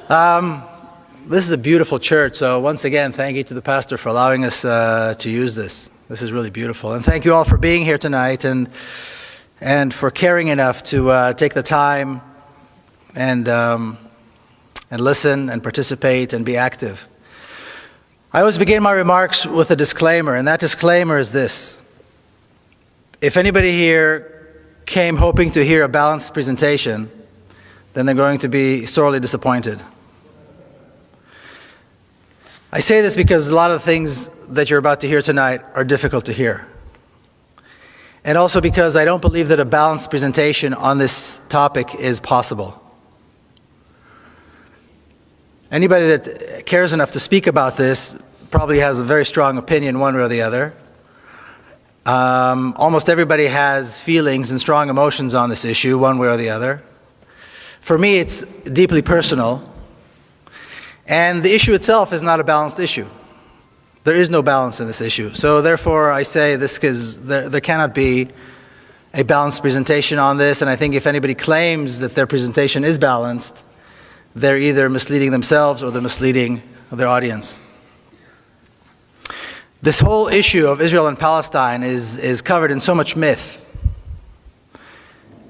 This is a beautiful church, so once again, thank you to the pastor for allowing us to use this. This is really beautiful. And thank you all for being here tonight and for caring enough to take the time and listen and participate and be active. I always begin my remarks with a disclaimer, and that disclaimer is this. If anybody here came hoping to hear a balanced presentation, then they're going to be sorely disappointed. I say this because a lot of the things that you're about to hear tonight are difficult to hear. And also because I don't believe that a balanced presentation on this topic is possible. Anybody that cares enough to speak about this probably has a very strong opinion one way or the other. Almost everybody has feelings and strong emotions on this issue one way or the other. For me, it's deeply personal. And the issue itself is not a balanced issue. There is no balance in this issue. So therefore, I say this because there cannot be a balanced presentation on this. And I think if anybody claims that their presentation is balanced, they're either misleading themselves or they're misleading their audience. This whole issue of Israel and Palestine is covered in so much myth.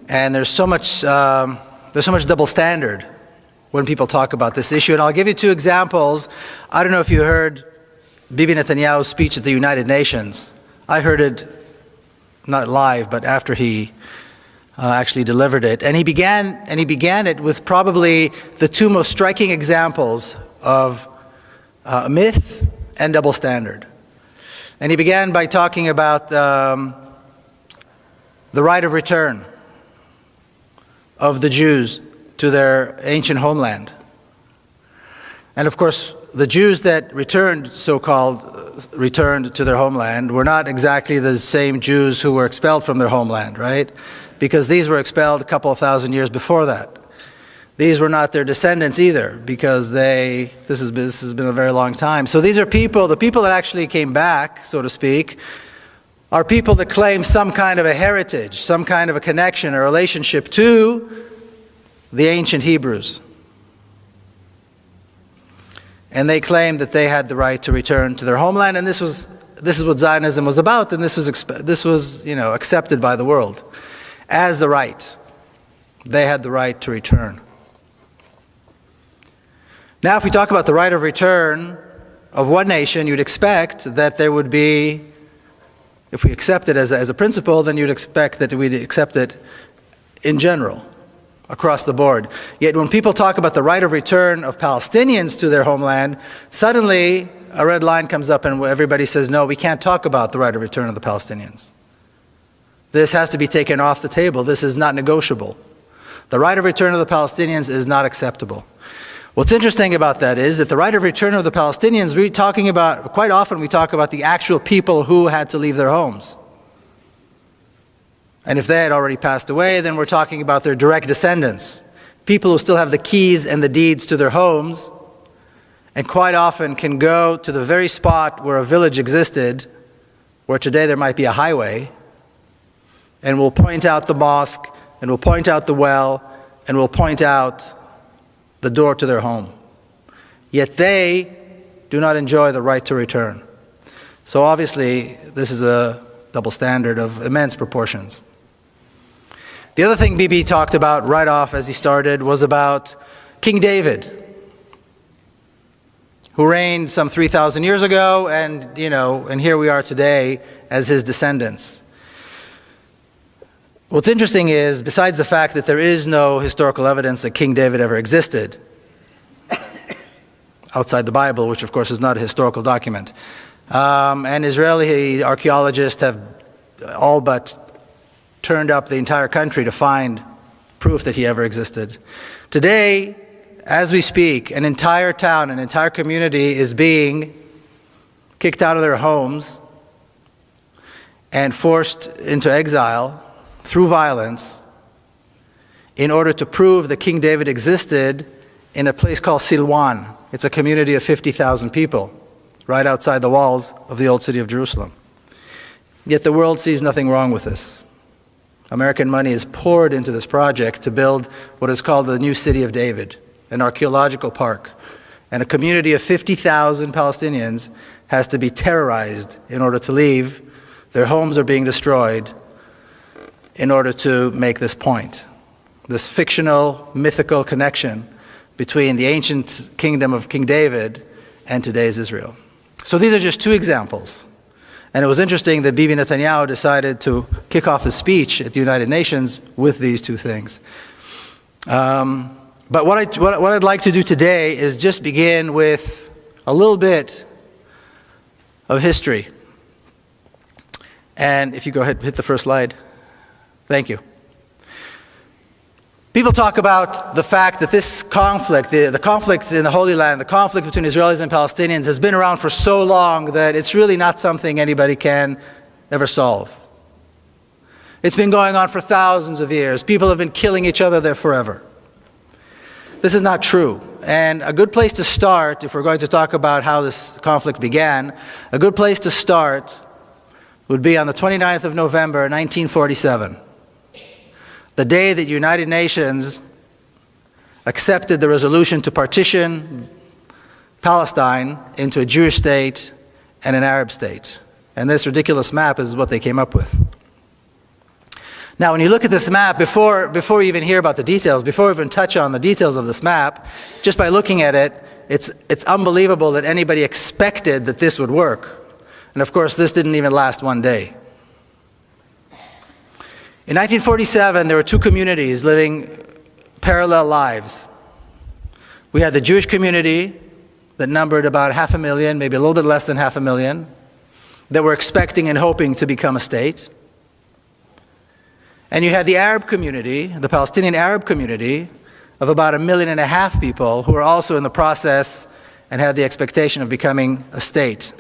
And there's so much double standard when people talk about this issue. And I'll give you two examples. I don't know if you heard Bibi Netanyahu's speech at the United Nations. I heard it not live, but after he actually delivered it. And he began it with probably the two most striking examples of myth and double standard. And he began by talking about the right of return of the Jews to their ancient homeland. And of course, the Jews that so-called returned to their homeland were not exactly the same Jews who were expelled from their homeland, right? Because these were expelled a couple of thousand years before that. These were not their descendants either, because this has been a very long time. So these are the people that actually came back, so to speak, are people that claim some kind of a heritage, some kind of a connection, a relationship to the ancient Hebrews. And they claimed that they had the right to return to their homeland, and this is what Zionism was about, and this was accepted by the world as the right. They had the right to return. Now, if we talk about the right of return of one nation, you'd expect that there would be, if we accept it as a principle, then you'd expect that we'd accept it in general, across the board. Yet when people talk about the right of return of Palestinians to their homeland, suddenly a red line comes up and everybody says, no, we can't talk about the right of return of the Palestinians. This has to be taken off the table. This is not negotiable. The right of return of the Palestinians is not acceptable. What's interesting about that is that the right of return of the Palestinians, quite often we talk about the actual people who had to leave their homes. And if they had already passed away, then we're talking about their direct descendants, people who still have the keys and the deeds to their homes, and quite often can go to the very spot where a village existed, where today there might be a highway, and will point out the mosque, and will point out the well, and will point out the door to their home. Yet they do not enjoy the right to return. So obviously, this is a double standard of immense proportions. The other thing Bibi talked about right off as he started was about King David, who reigned some 3,000 years ago, and here we are today as his descendants. What's interesting is, besides the fact that there is no historical evidence that King David ever existed, outside the Bible, which of course is not a historical document, and Israeli archaeologists have all but turned up the entire country to find proof that he ever existed. Today, as we speak, an entire town, an entire community is being kicked out of their homes and forced into exile through violence in order to prove that King David existed in a place called Silwan. It's a community of 50,000 people right outside the walls of the old city of Jerusalem. Yet the world sees nothing wrong with this. American money is poured into this project to build what is called the new city of David. an archaeological park, and a community of 50,000 Palestinians has to be terrorized in order to leave. Their homes are being destroyed in order to make this point. This fictional, mythical connection between the ancient kingdom of King David and today's Israel. So these are just two examples. And it was interesting that Bibi Netanyahu decided to kick off his speech at the United Nations with these two things. But what I'd like to do today is just begin with a little bit of history. And if you go ahead, hit the first slide. Thank you. People talk about the fact that this conflict, the conflict in the Holy Land, the conflict between Israelis and Palestinians has been around for so long that it's really not something anybody can ever solve. It's been going on for thousands of years. People have been killing each other there forever. This is not true. And a good place to start, if we're going to talk about how this conflict began, a good place to start would be on the 29th of November, 1947. The day that the United Nations accepted the resolution to partition Palestine into a Jewish state and an Arab state. And this ridiculous map is what they came up with. Now, when you look at this map, before you even hear about the details, before we even touch on the details of this map, just by looking at it, it's unbelievable that anybody expected that this would work. And of course, this didn't even last one day. In 1947, there were two communities living parallel lives. We had the Jewish community that numbered about 500,000, maybe a little bit less than 500,000, that were expecting and hoping to become a state. And you had the Arab community, the Palestinian Arab community, of about 1.5 million people who were also in the process and had the expectation of becoming a state.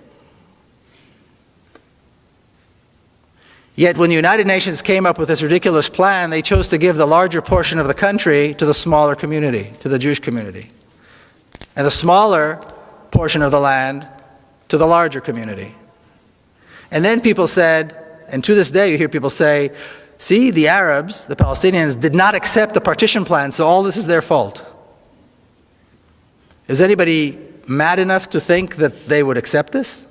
Yet when the United Nations came up with this ridiculous plan, they chose to give the larger portion of the country to the smaller community, to the Jewish community, and the smaller portion of the land to the larger community. And then people said, and to this day you hear people say, see, the Arabs, the Palestinians, did not accept the partition plan, so all this is their fault. Is anybody mad enough to think that they would accept this?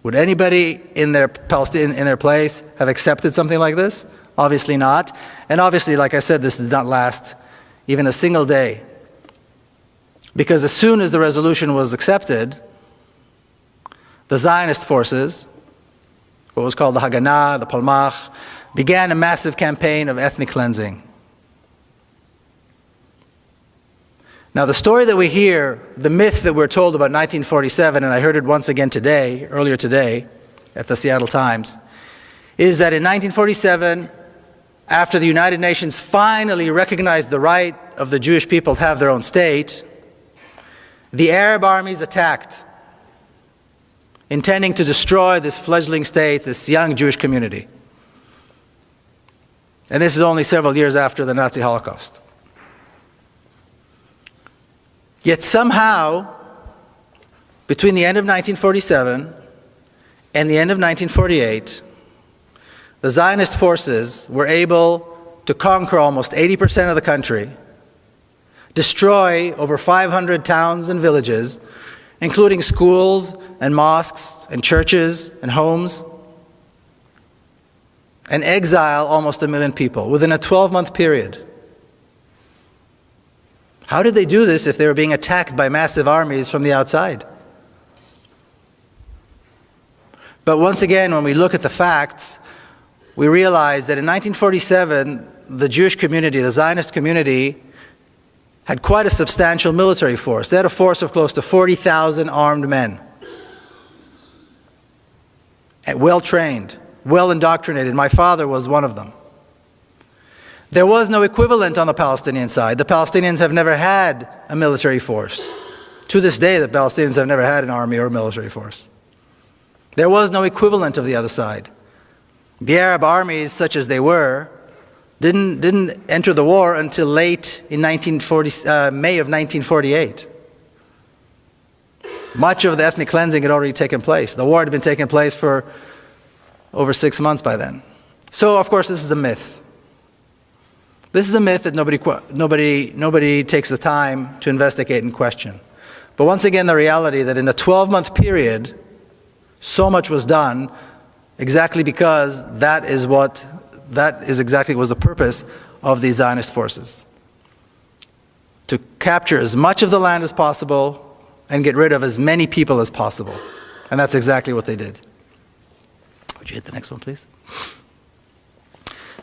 Would anybody in their place have accepted something like this? Obviously not. And obviously, like I said, this did not last even a single day. Because as soon as the resolution was accepted, the Zionist forces, what was called the Haganah, the Palmach, began a massive campaign of ethnic cleansing. Now the story that we hear, the myth that we're told about 1947, and I heard it once again today, earlier today, at the Seattle Times, is that in 1947, after the United Nations finally recognized the right of the Jewish people to have their own state, the Arab armies attacked, intending to destroy this fledgling state, this young Jewish community. And this is only several years after the Nazi Holocaust. Yet somehow, between the end of 1947 and the end of 1948, the Zionist forces were able to conquer almost 80% of the country, destroy over 500 towns and villages, including schools and mosques and churches and homes, and exile almost 1 million people within a 12-month period. How did they do this if they were being attacked by massive armies from the outside? But once again, when we look at the facts, we realize that in 1947, the Jewish community, the Zionist community, had quite a substantial military force. They had a force of close to 40,000 armed men, and well-trained, well indoctrinated. My father was one of them. There was no equivalent on the Palestinian side. The Palestinians have never had a military force. To this day, the Palestinians have never had an army or a military force. There was no equivalent of the other side. The Arab armies, such as they were, didn't enter the war until late in May of 1948. Much of the ethnic cleansing had already taken place. The war had been taking place for over 6 months by then. So, of course, this is a myth. This is a myth that nobody takes the time to investigate and question. But once again, the reality that in a 12-month period, so much was done exactly because that is exactly was the purpose of these Zionist forces. To capture as much of the land as possible and get rid of as many people as possible. And that's exactly what they did. Would you hit the next one, please?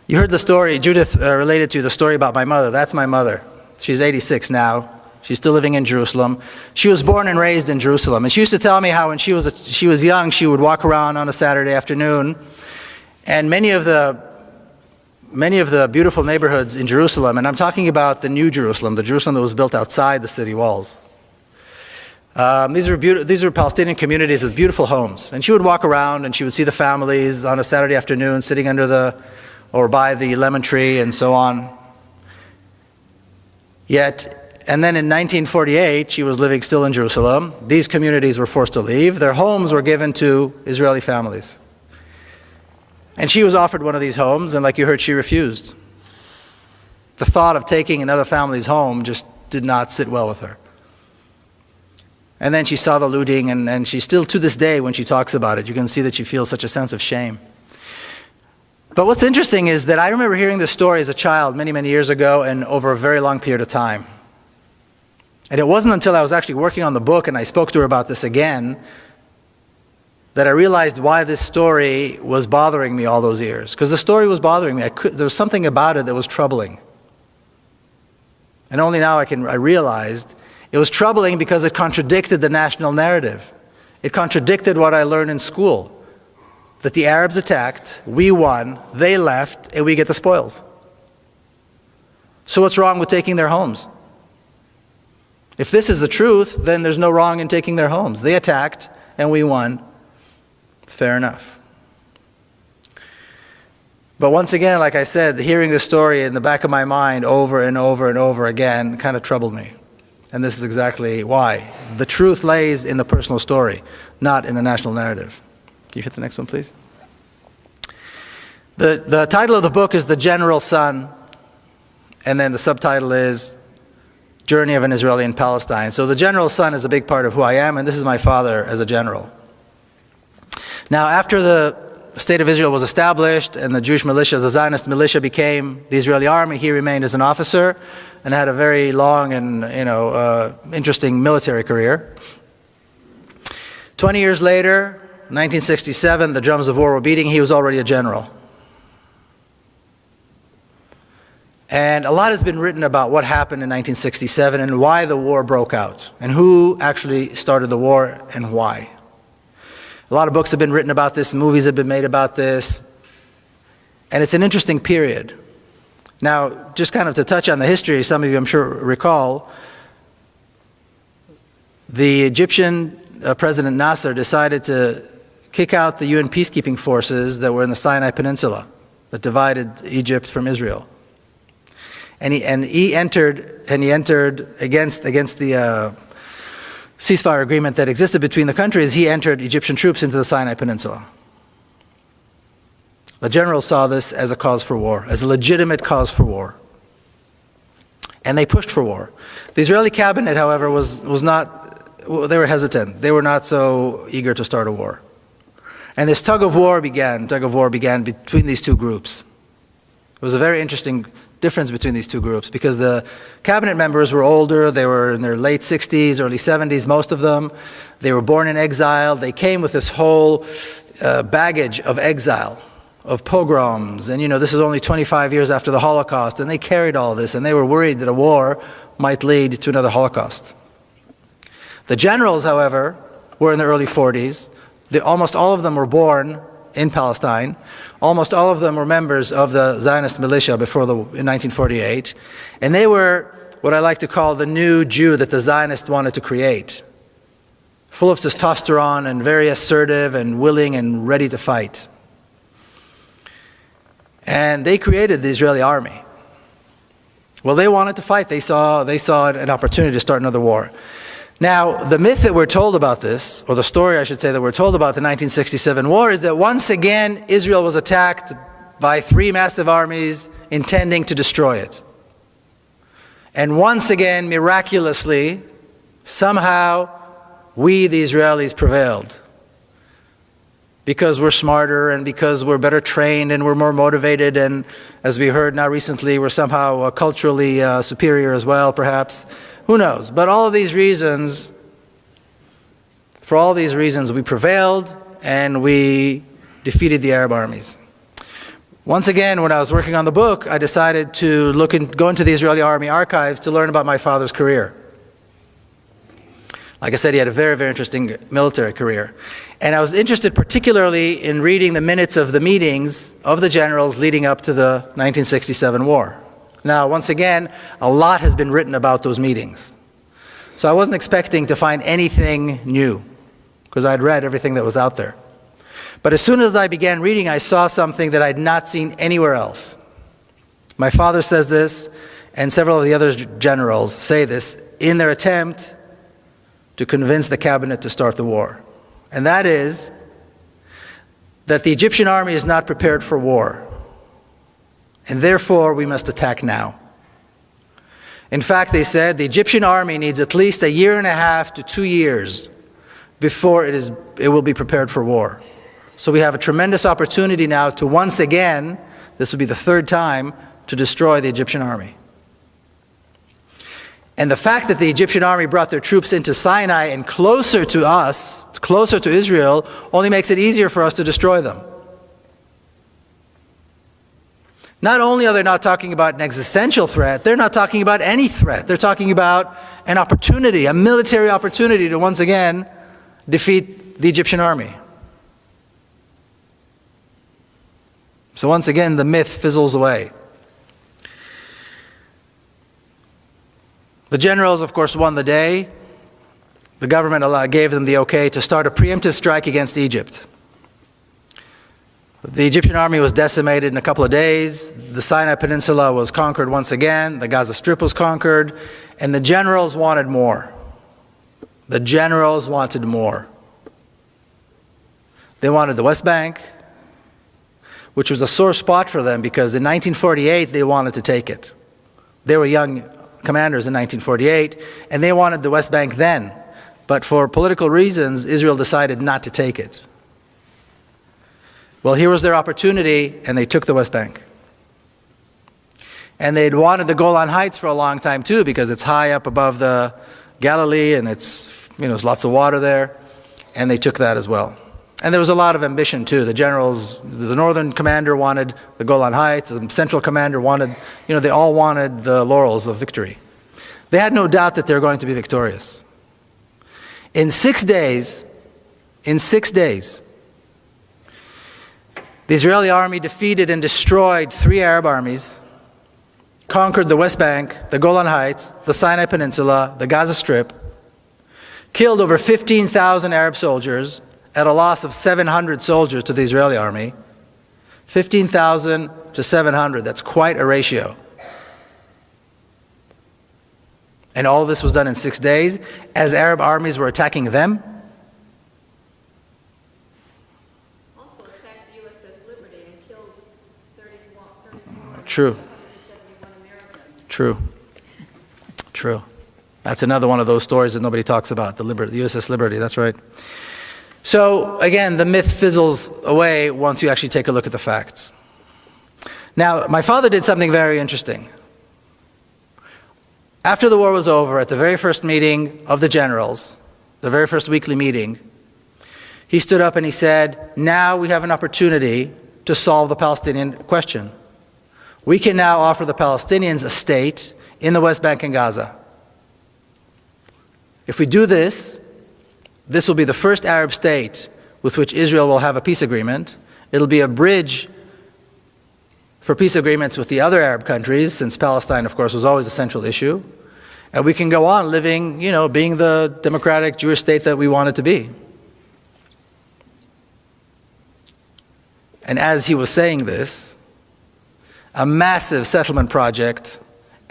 You heard the story, Judith related to the story about my mother. That's my mother. She's 86 now. She's still living in Jerusalem. She was born and raised in Jerusalem. And she used to tell me how when she was young, she would walk around on a Saturday afternoon, and many of the beautiful neighborhoods in Jerusalem, and I'm talking about the New Jerusalem, the Jerusalem that was built outside the city walls. These were Palestinian communities with beautiful homes. And she would walk around and she would see the families on a Saturday afternoon sitting under or by the lemon tree and so on. And then in 1948, she was living still in Jerusalem. These communities were forced to leave. Their homes were given to Israeli families. And she was offered one of these homes, and like you heard, she refused. The thought of taking another family's home just did not sit well with her. And then she saw the looting, and she still, to this day, when she talks about it, you can see that she feels such a sense of shame. But what's interesting is that I remember hearing this story as a child many, many years ago and over a very long period of time. And it wasn't until I was actually working on the book and I spoke to her about this again that I realized why this story was bothering me all those years. Because the story was bothering me. There was something about it that was troubling. And only now I realized it was troubling because it contradicted the national narrative. It contradicted what I learned in school. That the Arabs attacked, we won, they left, and we get the spoils. So what's wrong with taking their homes? If this is the truth, then there's no wrong in taking their homes. They attacked, and we won. It's fair enough. But once again, like I said, hearing the story in the back of my mind over and over and over again kind of troubled me. And this is exactly why. The truth lays in the personal story, not in the national narrative. Can you hit the next one, please? The title of the book is The General Son, and then the subtitle is Journey of an Israeli in Palestine. So the General Son is a big part of who I am, and this is my father as a general. Now, after the State of Israel was established and the Jewish militia, the Zionist militia, became the Israeli army, he remained as an officer and had a very long and interesting military career. 20 years later, 1967, the drums of war were beating. He was already a general. And a lot has been written about what happened in 1967 and why the war broke out and who actually started the war and why. A lot of books have been written about this, movies have been made about this, and it's an interesting period. Now, just kind of to touch on the history, some of you I'm sure recall, the Egyptian President Nasser decided to kick out the UN peacekeeping forces that were in the Sinai Peninsula that divided Egypt from Israel. And he entered against the ceasefire agreement that existed between the countries. He entered Egyptian troops into the Sinai Peninsula. The generals saw this as a cause for war, as a legitimate cause for war. And they pushed for war. The Israeli cabinet, however, was not, they were hesitant. They were not so eager to start a war. And this tug of war began between these two groups. It was a very interesting difference between these two groups because the cabinet members were older. They were in their late 60s, early 70s, most of them. They were born in exile. They came with this whole baggage of exile, of pogroms. And this is only 25 years after the Holocaust, and they carried all this, and they were worried that a war might lead to another Holocaust. The generals, however, were in their early 40s. Almost all of them were born in Palestine. Almost all of them were members of the Zionist militia in 1948. And they were what I like to call the new Jew that the Zionists wanted to create. Full of testosterone and very assertive and willing and ready to fight. And they created the Israeli army. Well, they wanted to fight. They saw an opportunity to start another war. Now, the myth that we're told about this, or the story I should say that we're told about the 1967 war, is that once again Israel was attacked by three massive armies intending to destroy it. And once again, miraculously, somehow, we, the Israelis, prevailed. Because we're smarter and because we're better trained and we're more motivated, and as we heard now recently, we're somehow culturally superior as well, perhaps. Who knows? But all of these reasons, for all these reasons, we prevailed and we defeated the Arab armies. Once again, when I was working on the book, I decided to go into the Israeli army archives to learn about my father's career. Like I said, he had a very, very interesting military career. And I was interested particularly in reading the minutes of the meetings of the generals leading up to the 1967 war. Now, once again, a lot has been written about those meetings. So I wasn't expecting to find anything new, because I'd read everything that was out there. But as soon as I began reading, I saw something that I'd not seen anywhere else. My father says this, and several of the other generals say this, in their attempt to convince the cabinet to start the war. And that is that the Egyptian army is not prepared for war, and therefore we must attack now. In fact, they said the Egyptian army needs at least 1.5 to 2 years before it will be prepared for war. So we have a tremendous opportunity now to once again, this will be the third time, to destroy the Egyptian army. And the fact that the Egyptian army brought their troops into Sinai and closer to us, closer to Israel, only makes it easier for us to destroy them. Not only are they not talking about an existential threat, they're not talking about any threat. They're talking about an opportunity, a military opportunity to once again defeat the Egyptian army. So once again, the myth fizzles away. The generals, of course, won the day. The government gave them the okay to start a preemptive strike against Egypt. The Egyptian army was decimated in a couple of days. The Sinai Peninsula was conquered once again. The Gaza Strip was conquered. And the generals wanted more. The generals wanted more. They wanted the West Bank, which was a sore spot for them because in 1948 they wanted to take it. They were young commanders in 1948, and they wanted the West Bank then. But for political reasons, Israel decided not to take it. Well, here was their opportunity, and they took the West Bank. And they'd wanted the Golan Heights for a long time too, because it's high up above the Galilee, and there's lots of water there, and they took that as well. And there was a lot of ambition too. The generals, the northern commander wanted the Golan Heights, the central commander wanted, they all wanted the laurels of victory. They had no doubt that they were going to be victorious. In 6 days, the Israeli army defeated and destroyed 3 Arab armies, conquered the West Bank, the Golan Heights, the Sinai Peninsula, the Gaza Strip, killed over 15,000 Arab soldiers at a loss of 700 soldiers to the Israeli army. 15,000 to 700, that's quite a ratio. And all this was done in 6 days as Arab armies were attacking them. Also attacked the USS Liberty and killed 34 True. 171 Americans. True. That's another one of those stories that nobody talks about, the USS Liberty, that's right. So again, the myth fizzles away once you actually take a look at the facts. Now, my father did something very interesting. After the war was over, at the very first meeting of the generals, the very first weekly meeting, he stood up and he said, now we have an opportunity to solve the Palestinian question. We can now offer the Palestinians a state in the West Bank and Gaza. If we do this, this will be the first Arab state with which Israel will have a peace agreement. It'll be a bridge for peace agreements with the other Arab countries, since Palestine, of course, was always a central issue. And we can go on living, being the democratic Jewish state that we want it to be. And as he was saying this, a massive settlement project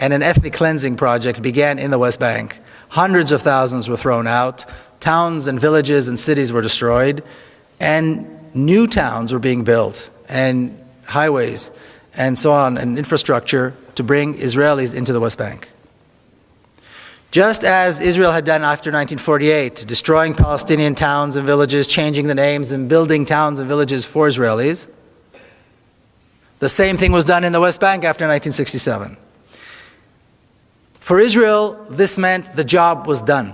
and an ethnic cleansing project began in the West Bank. Hundreds of thousands were thrown out. Towns and villages and cities were destroyed, and new towns were being built, and highways, and so on, and infrastructure to bring Israelis into the West Bank. Just as Israel had done after 1948, destroying Palestinian towns and villages, changing the names and building towns and villages for Israelis, the same thing was done in the West Bank after 1967. For Israel, this meant the job was done.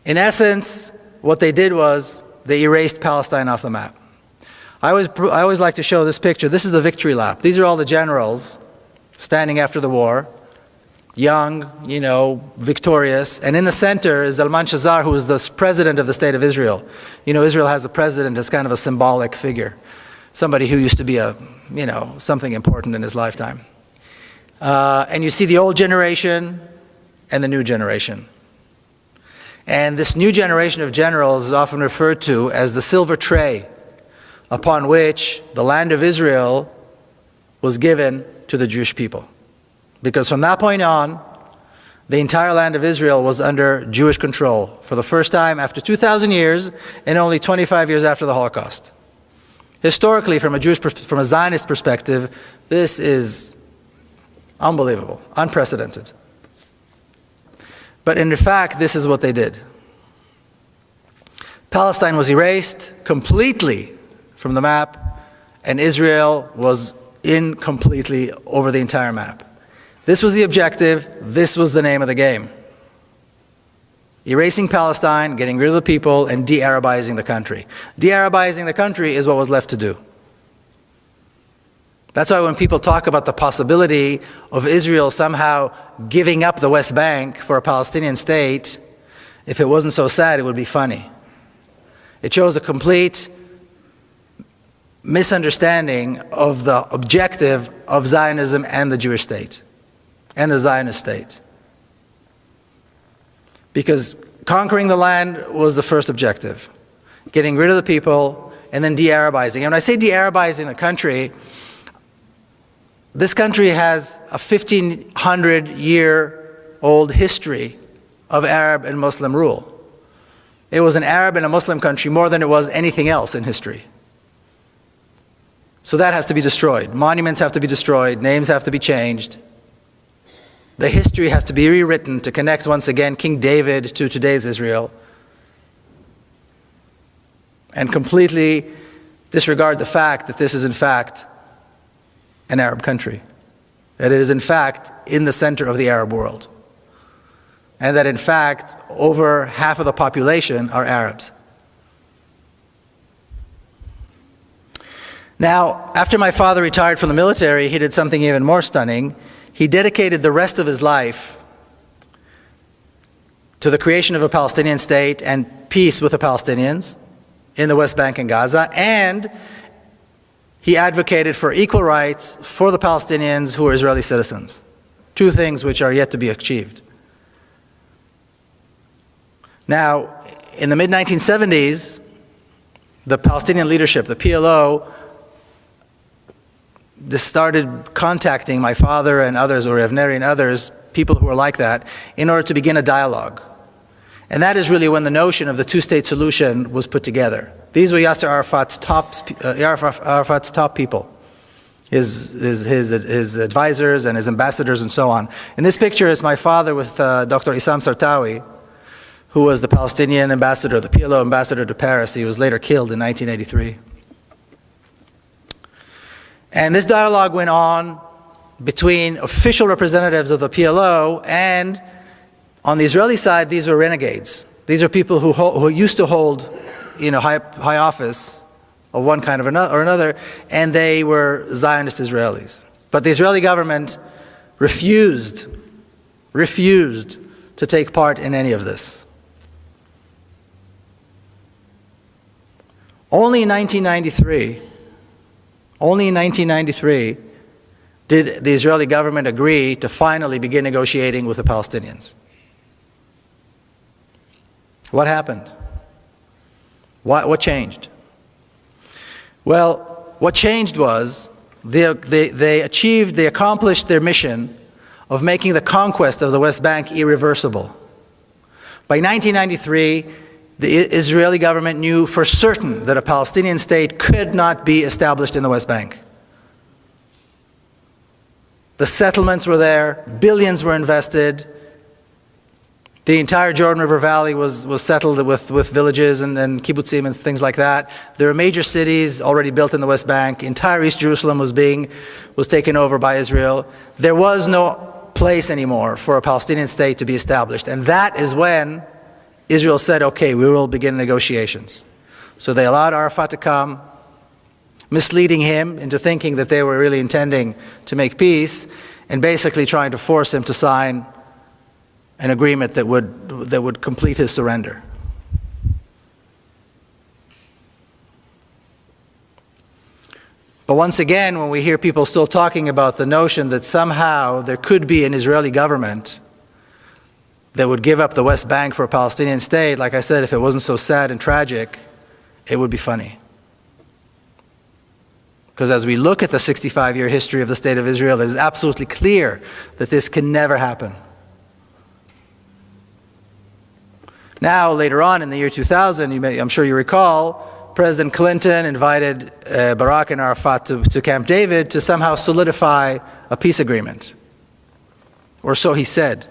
In essence, what they did was they erased Palestine off the map. I always like to show this picture. This is the victory lap. These are all the generals standing after the war, young, victorious. And in the center is Zalman Shazar, who is the president of the state of Israel. Israel has a president as kind of a symbolic figure, somebody who used to be something important in his lifetime. And you see the old generation and the new generation. And this new generation of generals is often referred to as the silver tray upon which the land of Israel was given to the Jewish people. Because from that point on, the entire land of Israel was under Jewish control for the first time after 2,000 years and only 25 years after the Holocaust. Historically, from a Zionist perspective, this is unbelievable, unprecedented. But in fact, this is what they did. Palestine was erased completely from the map, and Israel was in completely over the entire map. This was the objective, this was the name of the game. Erasing Palestine, getting rid of the people, and de-Arabizing the country. De-Arabizing the country is what was left to do. That's why when people talk about the possibility of Israel somehow giving up the West Bank for a Palestinian state, if it wasn't so sad, it would be funny. It shows a complete misunderstanding of the objective of Zionism and the Jewish state, and the Zionist state. Because conquering the land was the first objective, getting rid of the people, and then de-Arabizing. And when I say de-Arabizing the country, this country has a 1,500-year-old history of Arab and Muslim rule. It was an Arab and a Muslim country more than it was anything else in history. So that has to be destroyed. Monuments have to be destroyed. Names have to be changed. The history has to be rewritten to connect once again King David to today's Israel. And completely disregard the fact that this is in fact an Arab country. That it is in fact in the center of the Arab world. And that in fact over half of the population are Arabs. Now, after my father retired from the military, he did something even more stunning. He dedicated the rest of his life to the creation of a Palestinian state and peace with the Palestinians in the West Bank and Gaza, and he advocated for equal rights for the Palestinians who are Israeli citizens. Two things which are yet to be achieved. Now, in the mid-1970s, the Palestinian leadership, the PLO, started contacting my father and others, or Evneri and others, people who were like that, in order to begin a dialogue. And that is really when the notion of the two-state solution was put together. These were Yasser Arafat's top people, his advisors and his ambassadors and so on. In this picture is my father with Dr. Issam Sartawi, who was the Palestinian ambassador, the PLO ambassador to Paris. He was later killed in 1983. And this dialogue went on between official representatives of the PLO, and on the Israeli side, these were renegades. These are people who used to hold, high office of one kind or another, and they were Zionist Israelis. But the Israeli government refused to take part in any of this. Only in 1993 did the Israeli government agree to finally begin negotiating with the Palestinians. What happened? What changed? Well, what changed was they accomplished their mission of making the conquest of the West Bank irreversible. By 1993, the Israeli government knew for certain that a Palestinian state could not be established in the West Bank. The settlements were there, billions were invested. The entire Jordan River Valley was settled with villages and kibbutzim and things like that. There were major cities already built in the West Bank. Entire East Jerusalem was taken over by Israel. There was no place anymore for a Palestinian state to be established. And that is when Israel said, okay, we will begin negotiations. So they allowed Arafat to come, misleading him into thinking that they were really intending to make peace, and basically trying to force him to sign an agreement that would complete his surrender. But once again, when we hear people still talking about the notion that somehow there could be an Israeli government that would give up the West Bank for a Palestinian state, like I said, if it wasn't so sad and tragic, it would be funny. Because as we look at the 65-year history of the State of Israel, it is absolutely clear that this can never happen. Now, later on in the year 2000, I'm sure you recall, President Clinton invited Barak and Arafat to Camp David to somehow solidify a peace agreement. Or so he said.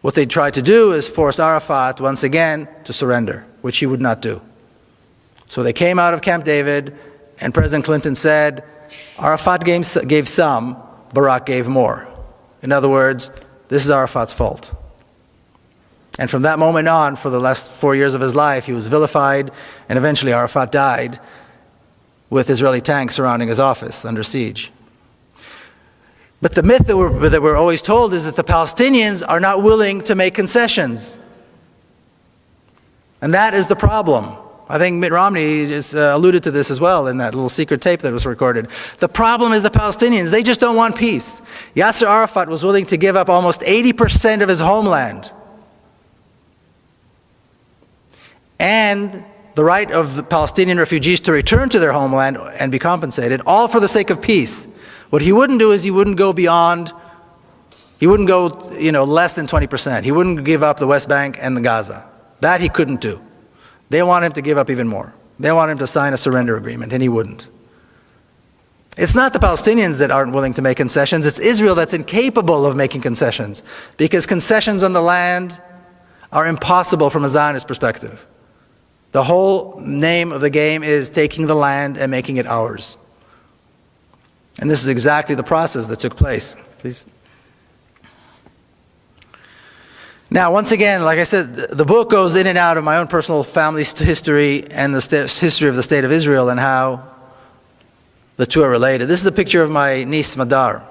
What they tried to do is force Arafat once again to surrender, which he would not do. So they came out of Camp David, and President Clinton said, Arafat gave some, Barak gave more. In other words, this is Arafat's fault. And from that moment on, for the last 4 years of his life, he was vilified, and eventually Arafat died with Israeli tanks surrounding his office under siege. But the myth that we're always told is that the Palestinians are not willing to make concessions. And that is the problem. I think Mitt Romney just alluded to this as well in that little secret tape that was recorded. The problem is the Palestinians. They just don't want peace. Yasser Arafat was willing to give up almost 80% of his homeland and the right of the Palestinian refugees to return to their homeland and be compensated, all for the sake of peace. What he wouldn't do is he wouldn't go less than 20%. He wouldn't give up the West Bank and the Gaza. That he couldn't do. They want him to give up even more. They want him to sign a surrender agreement, and he wouldn't. It's not the Palestinians that aren't willing to make concessions. It's Israel that's incapable of making concessions, because concessions on the land are impossible from a Zionist perspective. The whole name of the game is taking the land and making it ours. And this is exactly the process that took place. Please. Now, once again, like I said, the book goes in and out of my own personal family's history and the history of the State of Israel and how the two are related. This is a picture of my niece, Madar.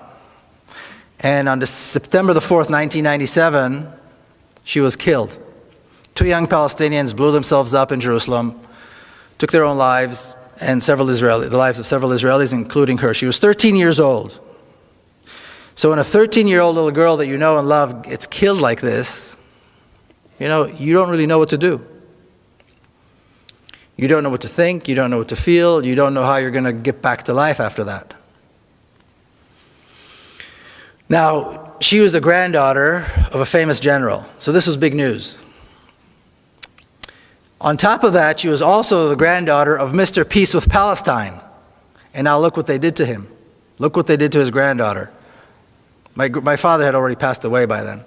And on September the 4th, 1997, she was killed. 2 young Palestinians blew themselves up in Jerusalem, took their own lives, and the lives of several Israelis, including her. She was 13 years old. So when a 13-year-old little girl that you know and love gets killed like this, you don't really know what to do. You don't know what to think, you don't know what to feel, you don't know how you're going to get back to life after that. Now, she was a granddaughter of a famous general, so this was big news. On top of that, she was also the granddaughter of Mr. Peace with Palestine. And now look what they did to him. Look what they did to his granddaughter. My father had already passed away by then.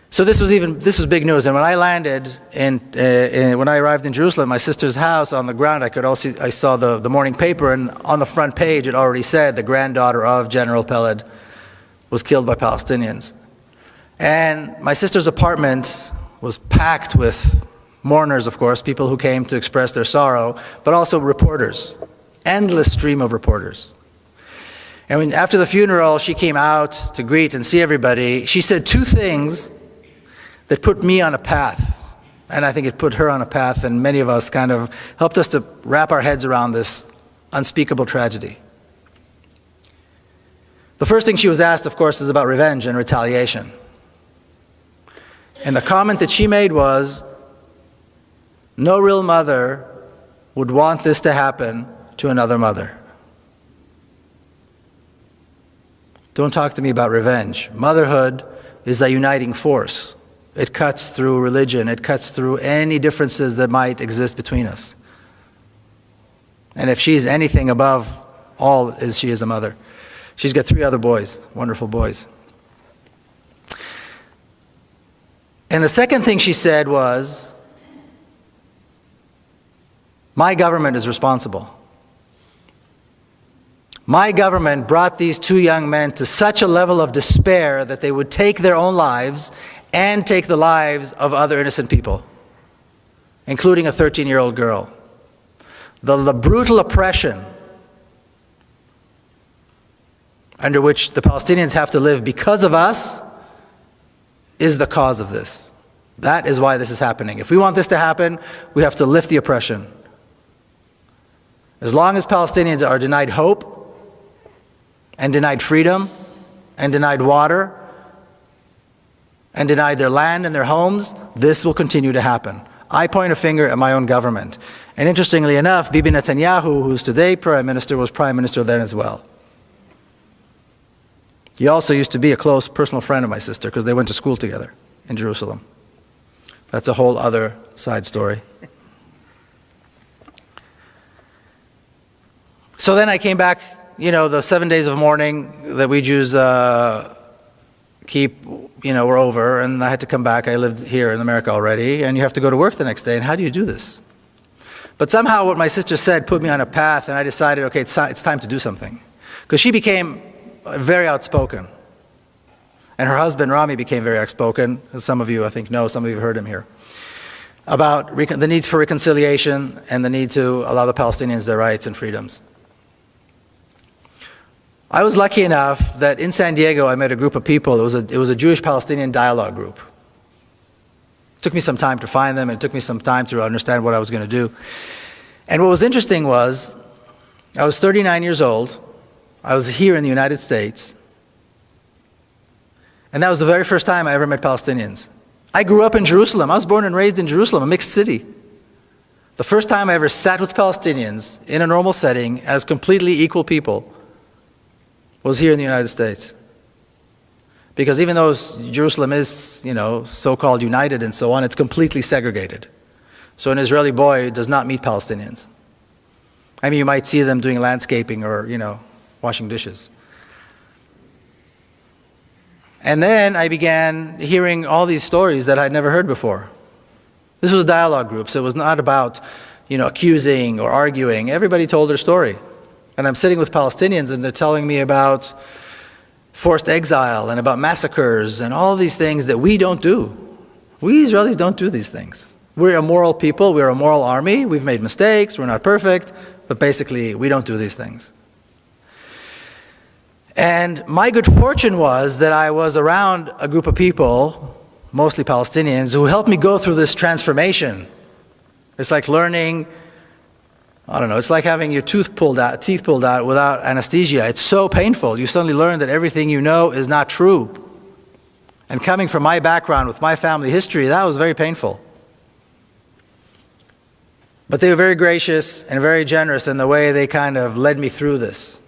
So this was big news. And when I landed, when I arrived in Jerusalem, my sister's house, on the ground, I saw the morning paper, and on the front page it already said the granddaughter of General Peled was killed by Palestinians. And my sister's apartment was packed with mourners, of course, people who came to express their sorrow, but also reporters, endless stream of reporters. And after the funeral, she came out to greet and see everybody. She said 2 things that put me on a path, and I think it put her on a path, and many of us kind of helped us to wrap our heads around this unspeakable tragedy. The first thing she was asked, of course, is about revenge and retaliation. And the comment that she made was, no real mother would want this to happen to another mother. Don't talk to me about revenge. Motherhood is a uniting force. It cuts through religion. It cuts through any differences that might exist between us. And if she's anything above all as she is a mother. She's got 3 other boys, wonderful boys. And the second thing she said was, my government is responsible. My government brought these 2 young men to such a level of despair that they would take their own lives and take the lives of other innocent people, including a 13-year-old girl. The brutal oppression under which the Palestinians have to live because of us is the cause of this. That is why this is happening. If we want this to happen, we have to lift the oppression. As long as Palestinians are denied hope, and denied freedom, and denied water, and denied their land and their homes, this will continue to happen. I point a finger at my own government. And interestingly enough, Bibi Netanyahu, who's today Prime Minister, was Prime Minister then as well. He also used to be a close personal friend of my sister because they went to school together in Jerusalem. That's a whole other side story. So then I came back, you know, the 7 days of mourning that we Jews keep, you know, were over, and I had to come back. I lived here in America already, and you have to go to work the next day, and how do you do this? But somehow what my sister said put me on a path, and I decided, okay, it's time to do something. Because she became very outspoken. And her husband, Rami, became very outspoken, as some of you, I think, know, some of you have heard him here, about the need for reconciliation and the need to allow the Palestinians their rights and freedoms. I was lucky enough that in San Diego I met a group of people. It was a Jewish-Palestinian dialogue group. It took me some time to find them, and it took me some time to understand what I was going to do. And what was interesting was, I was 39 years old. I was here in the United States. And that was the very first time I ever met Palestinians. I grew up in Jerusalem. I was born and raised in Jerusalem, a mixed city. The first time I ever sat with Palestinians in a normal setting as completely equal people was here in the United States. Because even though Jerusalem is, you know, so-called united and so on, it's completely segregated. So an Israeli boy does not meet Palestinians. I mean, you might see them doing landscaping or, you know, washing dishes. And then I began hearing all these stories that I'd never heard before. This was a dialogue group, so it was not about, you know, accusing or arguing. Everybody told their story. And I'm sitting with Palestinians, and they're telling me about forced exile and about massacres and all these things that we don't do. We Israelis don't do these things. We're a moral people. We're a moral army. We've made mistakes. We're not perfect. But basically, we don't do these things. And my good fortune was that I was around a group of people, mostly Palestinians, who helped me go through this transformation. It's like learning, I don't know, it's like having your teeth pulled out without anesthesia. It's so painful. You suddenly learn that everything you know is not true. And coming from my background with my family history, that was very painful. But they were very gracious and very generous in the way they kind of led me through this.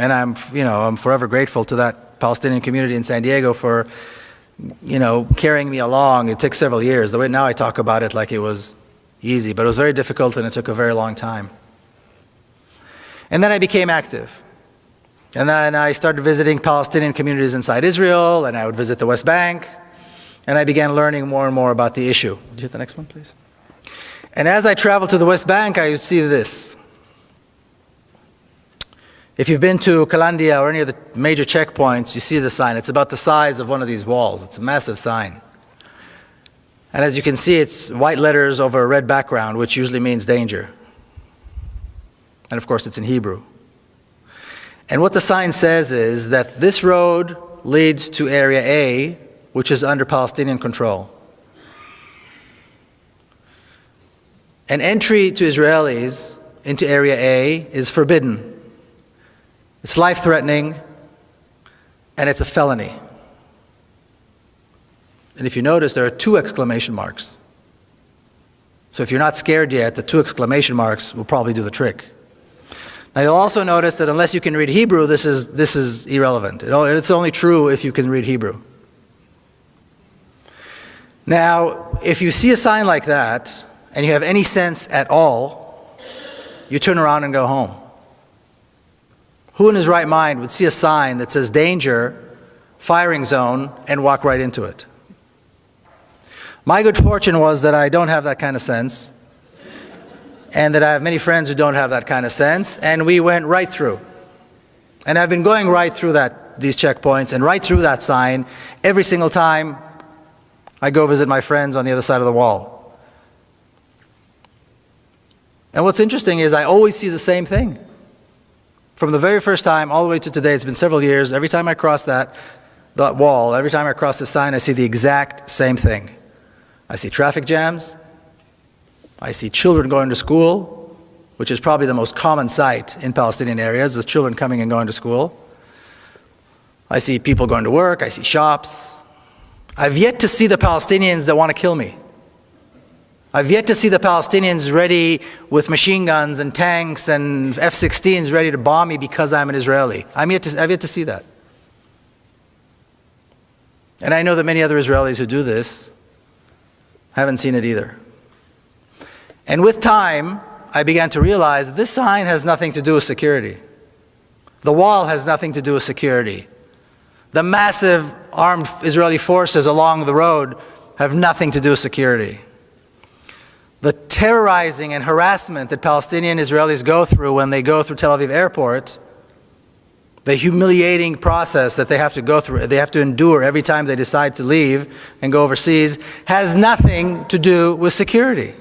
And I'm forever grateful to that Palestinian community in San Diego for, you know, carrying me along. It took several years. The way now I talk about it like it was easy, but it was very difficult and it took a very long time. And then I became active. And then I started visiting Palestinian communities inside Israel, and I would visit the West Bank, and I began learning more and more about the issue. Would you hit the next one, please? And as I traveled to the West Bank, I would see this. If you've been to Kalandia or any of the major checkpoints, you see the sign. It's about the size of one of these walls. It's a massive sign. And as you can see, it's white letters over a red background, which usually means danger. And of course, it's in Hebrew. And what the sign says is that this road leads to Area A, which is under Palestinian control. An entry to Israelis into Area A is forbidden. It's life-threatening, and it's a felony. And if you notice, there are 2 exclamation marks. So if you're not scared yet, the 2 exclamation marks will probably do the trick. Now you'll also notice that unless you can read Hebrew, this is irrelevant. It's only true if you can read Hebrew. Now, if you see a sign like that, and you have any sense at all, you turn around and go home. Who in his right mind would see a sign that says danger, firing zone, and walk right into it? My good fortune was that I don't have that kind of sense, and that I have many friends who don't have that kind of sense, and we went right through. And I've been going right through these checkpoints and right through that sign every single time I go visit my friends on the other side of the wall. And what's interesting is I always see the same thing. From the very first time all the way to today, it's been several years, every time I cross that wall, every time I cross the sign, I see the exact same thing. I see traffic jams. I see children going to school, which is probably the most common sight in Palestinian areas, is children coming and going to school. I see people going to work. I see shops. I've yet to see the Palestinians that want to kill me. I've yet to see the Palestinians ready with machine guns and tanks and F-16s ready to bomb me because I'm an Israeli. I've yet to see that. And I know that many other Israelis who do this haven't seen it either. And with time, I began to realize that this sign has nothing to do with security. The wall has nothing to do with security. The massive armed Israeli forces along the road have nothing to do with security. The terrorizing and harassment that Palestinian Israelis go through when they go through Tel Aviv airport, the humiliating process that they have to go through, they have to endure every time they decide to leave and go overseas, has nothing to do with security.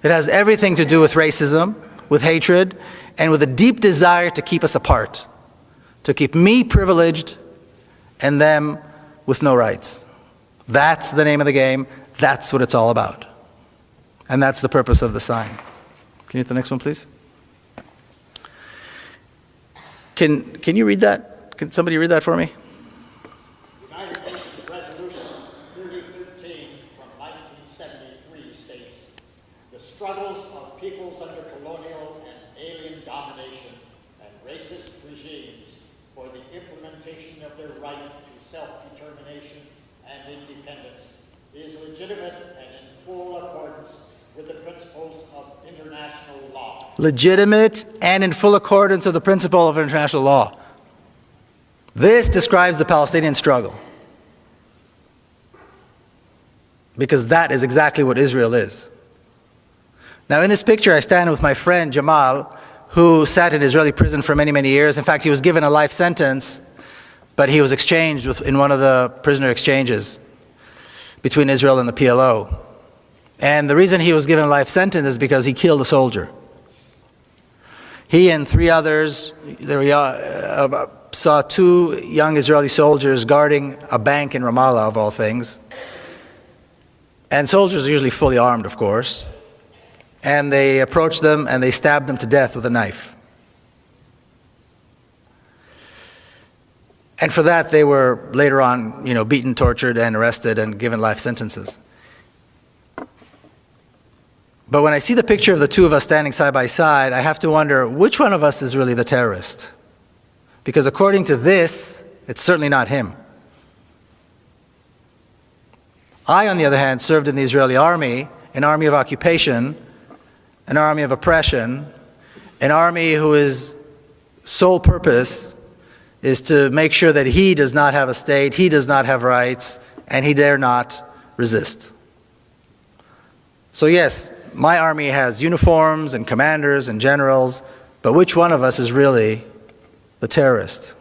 It has everything to do with racism, with hatred, and with a deep desire to keep us apart, to keep me privileged and them with no rights. That's the name of the game. That's what it's all about. And that's the purpose of the sign. Can you hit the next one, please? Can you read that? Can somebody read that for me? United Nations Resolution 3013 from 1973 states, the struggles of peoples under colonial and alien domination and racist regimes for the implementation of their right to self-determination and independence is legitimate and in full accordance with the principles of international law. Legitimate and in full accordance with the principle of international law. This describes the Palestinian struggle. Because that is exactly what Israel is. Now in this picture I stand with my friend Jamal, who sat in Israeli prison for many, many years. In fact, he was given a life sentence, but he was exchanged in one of the prisoner exchanges between Israel and the PLO. And the reason he was given a life sentence is because he killed a soldier. He and three others saw two young Israeli soldiers guarding a bank in Ramallah, of all things. And soldiers are usually fully armed, of course. And they approached them and they stabbed them to death with a knife. And for that they were later on, beaten, tortured, and arrested and given life sentences. But when I see the picture of the two of us standing side by side, I have to wonder, which one of us is really the terrorist? Because according to this, it's certainly not him. I, on the other hand, served in the Israeli army, an army of occupation, an army of oppression, an army whose sole purpose is to make sure that he does not have a state, he does not have rights, and he dare not resist. So yes, my army has uniforms and commanders and generals, but which one of us is really the terrorist?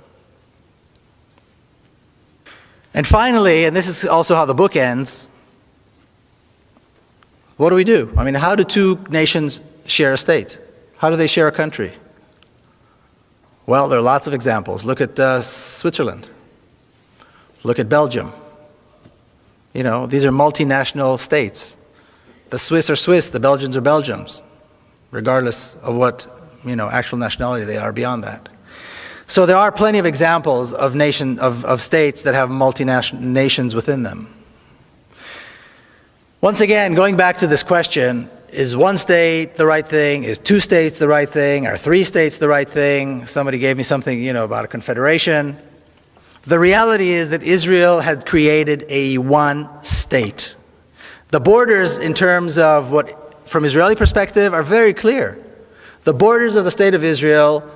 And finally, and this is also how the book ends, what do we do? I mean, how do two nations share a state? How do they share a country? Well, there are lots of examples. Look at Switzerland. Look at Belgium. These are multinational states. The Swiss are Swiss, the Belgians are Belgians, regardless of what, actual nationality they are beyond that. So there are plenty of examples of states that have multinational nations within them. Once again, going back to this question, is one state the right thing? Is two states the right thing? Are three states the right thing? Somebody gave me something, about a confederation. The reality is that Israel had created a one state. The borders in terms of from Israeli perspective are very clear. The borders of the State of Israel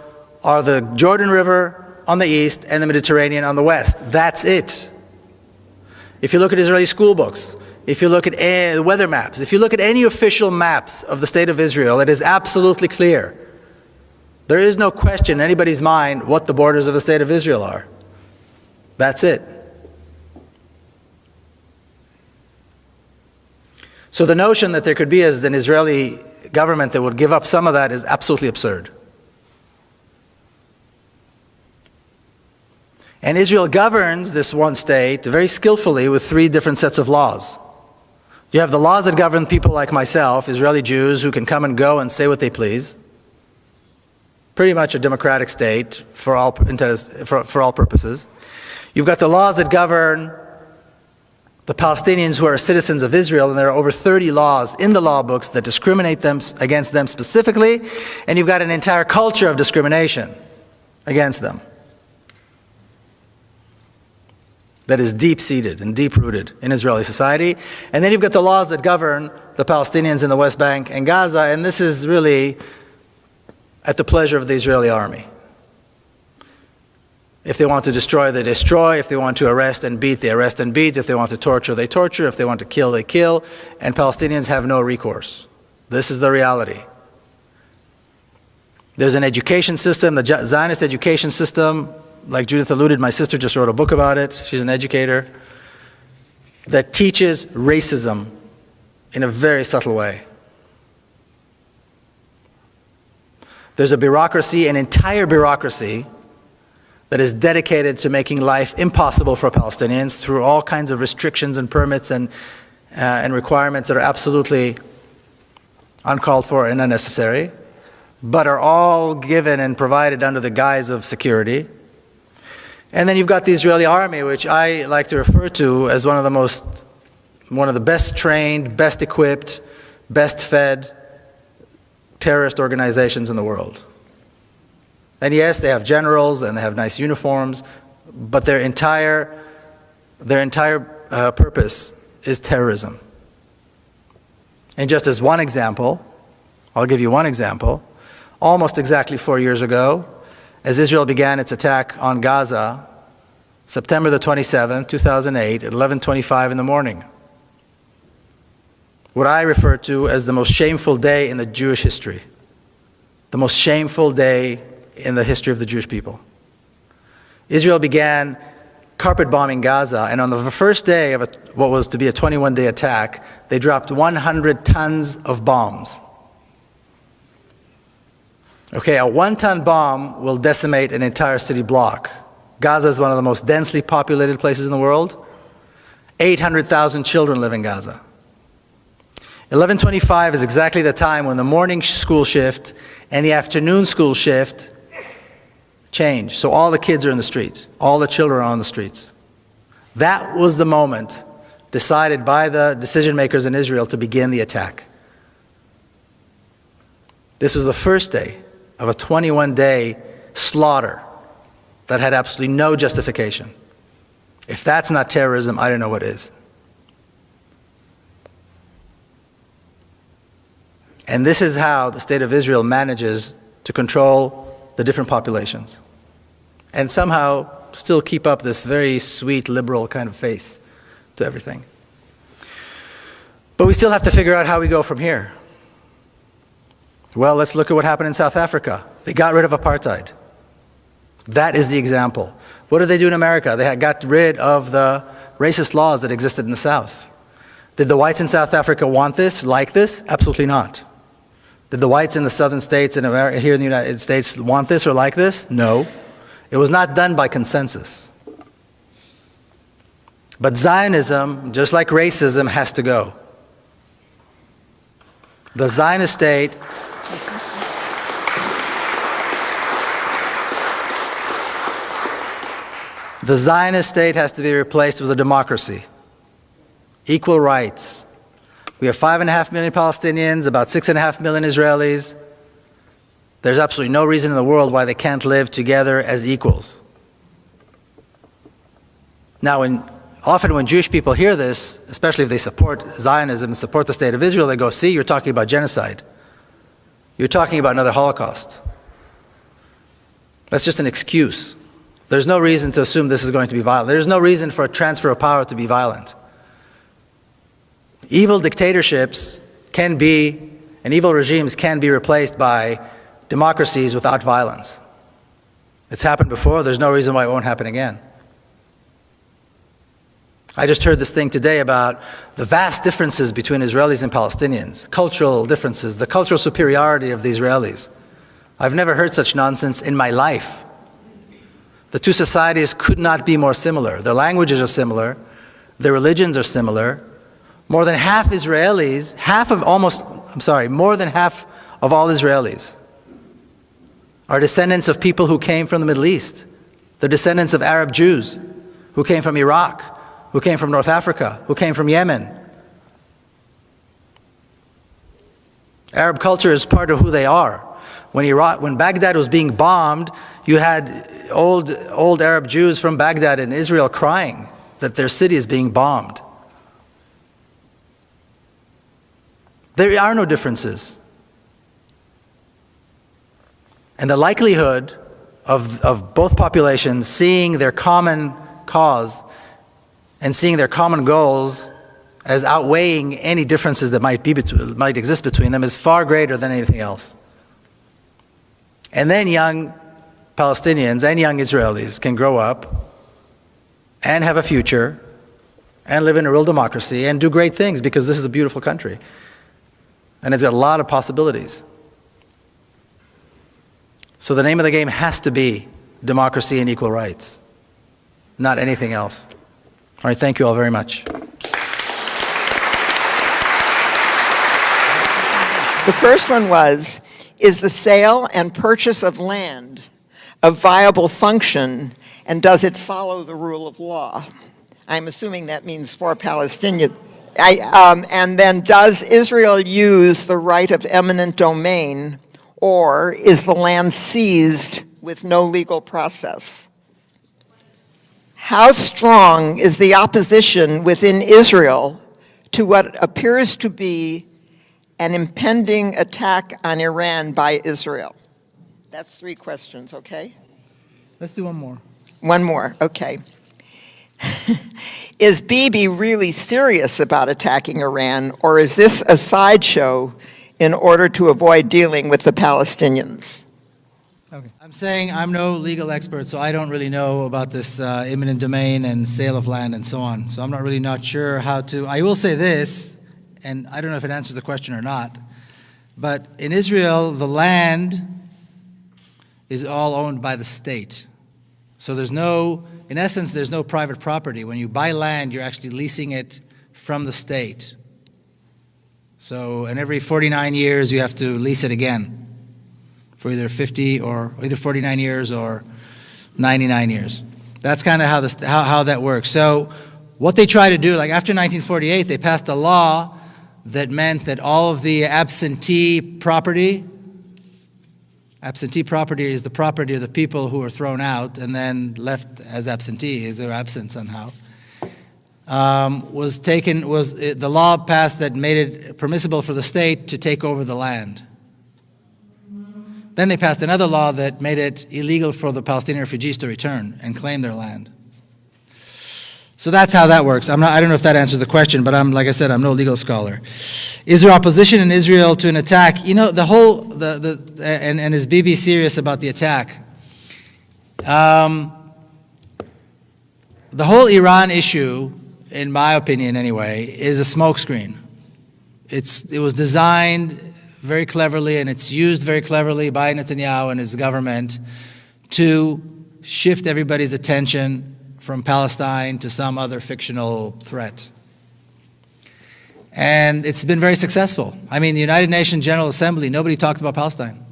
are the Jordan River on the east and the Mediterranean on the west. That's it. If you look at Israeli school books, if you look at the weather maps, if you look at any official maps of the State of Israel, it is absolutely clear. There is no question in anybody's mind what the borders of the State of Israel are. That's it. So the notion that there could be an Israeli government that would give up some of that is absolutely absurd. And Israel governs this one state very skillfully with three different sets of laws. You have the laws that govern people like myself, Israeli Jews, who can come and go and say what they please. Pretty much a democratic state for all purposes. You've got the laws that govern the Palestinians who are citizens of Israel, and there are over 30 laws in the law books that discriminate against them specifically, and you've got an entire culture of discrimination against them that is deep-seated and deep-rooted in Israeli society. And then you've got the laws that govern the Palestinians in the West Bank and Gaza, and this is really at the pleasure of the Israeli army. If they want to destroy, they destroy. If they want to arrest and beat, they arrest and beat. If they want to torture, they torture. If they want to kill, they kill. And Palestinians have no recourse. This is the reality. There's an education system, the Zionist education system. Like Judith alluded, my sister just wrote a book about it. She's an educator that teaches racism in a very subtle way. There's a bureaucracy, an entire bureaucracy, that is dedicated to making life impossible for Palestinians through all kinds of restrictions and permits and requirements that are absolutely uncalled for and unnecessary, but are all given and provided under the guise of security. And then you've got the Israeli army, which I like to refer to as one of the best trained, best equipped, best fed terrorist organizations in the world. And yes, they have generals and they have nice uniforms, but their entire purpose is terrorism. And just as one example, I'll give you one example. Almost exactly 4 years ago, as Israel began its attack on Gaza, September the 27th, 2008, at 11:25 in the morning, what I refer to as the most shameful day in the Jewish history, the most shameful day in the history of the Jewish people. Israel began carpet bombing Gaza, and on the first day of what was to be a 21-day attack, they dropped 100 tons of bombs. Okay, a 1-ton bomb will decimate an entire city block. Gaza is one of the most densely populated places in the world. 800,000 children live in Gaza. 11:25 is exactly the time when the morning school shift and the afternoon school shift change. So all the kids are in the streets. All the children are on the streets. That was the moment decided by the decision makers in Israel to begin the attack. This was the first day of a 21-day slaughter that had absolutely no justification. If that's not terrorism, I don't know what is. And this is how the State of Israel manages to control the different populations and somehow still keep up this very sweet, liberal kind of face to everything. But we still have to figure out how we go from here. Well, let's look at what happened in South Africa. They got rid of apartheid. That is the example. What did they do in America? They got rid of the racist laws that existed in the South. Did the whites in South Africa want this, like this? Absolutely not. Did the whites in the southern states in America, here in the United States, want this or like this? No. It was not done by consensus. But Zionism, just like racism, has to go. The Zionist state has to be replaced with a democracy. Equal rights. We have 5.5 million Palestinians, about 6.5 million Israelis. There's absolutely no reason in the world why they can't live together as equals. Now, often when Jewish people hear this, especially if they support Zionism and support the State of Israel, they go, see, you're talking about genocide. you're talking about another Holocaust. That's just an excuse. There's no reason to assume this is going to be violent. There's no reason for a transfer of power to be violent. Evil dictatorships can be, and evil regimes can be replaced by democracies without violence. It's happened before. There's no reason why it won't happen again. I just heard this thing today about the vast differences between Israelis and Palestinians, cultural differences, the cultural superiority of the Israelis. I've never heard such nonsense in my life. The two societies could not be more similar. Their languages are similar. Their religions are similar. More than half Israelis, more than half of all Israelis are descendants of people who came from the Middle East. They're descendants of Arab Jews who came from Iraq, who came from North Africa, who came from Yemen. Arab culture is part of who they are. When Baghdad was being bombed, you had old Arab Jews from Baghdad in Israel crying that their city is being bombed. There are no differences. And the likelihood of both populations seeing their common cause and seeing their common goals as outweighing any differences that might exist between them is far greater than anything else. And then young Palestinians and young Israelis can grow up and have a future and live in a real democracy and do great things, because this is a beautiful country. And it's got a lot of possibilities. So the name of the game has to be democracy and equal rights, not anything else. All right, thank you all very much. The first one was, is the sale and purchase of land a viable function, and does it follow the rule of law? I'm assuming that means for Palestinians. And then, does Israel use the right of eminent domain, or is the land seized with no legal process? How strong is the opposition within Israel to what appears to be an impending attack on Iran by Israel? That's 3 questions, okay? Let's do one more. One more, okay. Is Bibi really serious about attacking Iran, or is this a sideshow in order to avoid dealing with the Palestinians? Okay. I'm saying I'm no legal expert, so I don't really know about this eminent domain and sale of land and so on. So I'm not sure how to. I will say this, and I don't know if it answers the question or not, but in Israel, the land is all owned by the state. So in essence, there's no private property. When you buy land, you're actually leasing it from the state. So, and every 49 years, you have to lease it again for either 49 years or 99 years. That's kind of how that works. So what they try to do, like after 1948, they passed a law that meant that all of the absentee property is the property of the people who were thrown out and then left as absentees, they were absent somehow. The law passed that made it permissible for the state to take over the land. Then they passed another law that made it illegal for the Palestinian refugees to return and claim their land. So that's how that works. I don't know if that answers the question, but like I said, I'm no legal scholar. Is there opposition in Israel to an attack? You know, and is Bibi serious about the attack? The whole Iran issue, in my opinion anyway, is a smokescreen. It was designed very cleverly, and it's used very cleverly by Netanyahu and his government to shift everybody's attention from Palestine to some other fictional threat. And it's been very successful. I mean, the United Nations General Assembly, nobody talked about Palestine.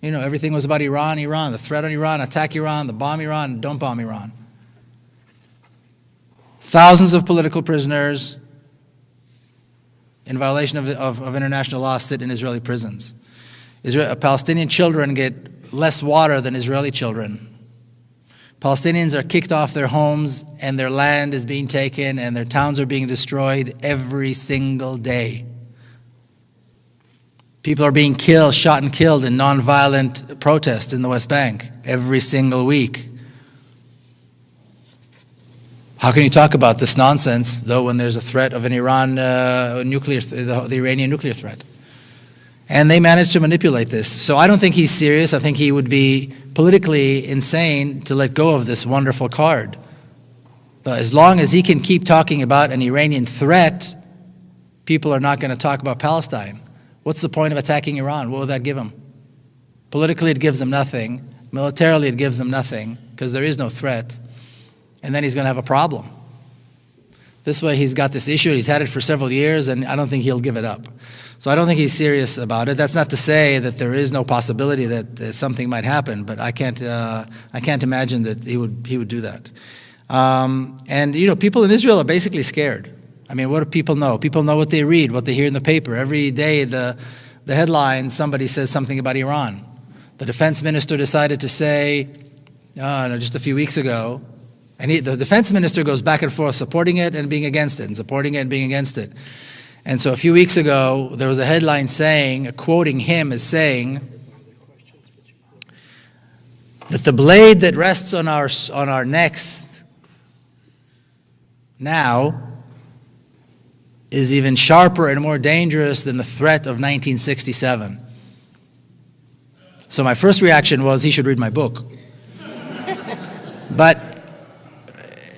You know, everything was about Iran, the threat on Iran, attack Iran, the bomb Iran, don't bomb Iran. Thousands of political prisoners in violation of international law sit in Israeli prisons. Palestinian children get less water than Israeli children. Palestinians are kicked off their homes and their land is being taken and their towns are being destroyed every single day. People are being killed, shot and killed in nonviolent protests in the West Bank every single week. How can you talk about this nonsense, though, when there's a threat of an the Iranian nuclear threat? And they managed to manipulate this. So I don't think he's serious. I think he would be politically insane to let go of this wonderful card. But as long as he can keep talking about an Iranian threat, people are not going to talk about Palestine. What's the point of attacking Iran? What will that give him? Politically, it gives him nothing. Militarily, it gives him nothing, because there is no threat. And then he's going to have a problem. This way, he's got this issue. He's had it for several years, and I don't think he'll give it up. So I don't think he's serious about it. That's not to say that there is no possibility that something might happen, but I can't imagine that he would do that. And you know, people in Israel are basically scared. I mean, what do people know? People know what they read, what they hear in the paper. Every day, the headline, somebody says something about Iran. The defense minister decided to say, just a few weeks ago, and the defense minister goes back and forth, supporting it and being against it, and supporting it and being against it. And so a few weeks ago, there was a headline saying, quoting him as saying, that the blade that rests on our necks now is even sharper and more dangerous than the threat of 1967. So my first reaction was, he should read my book. But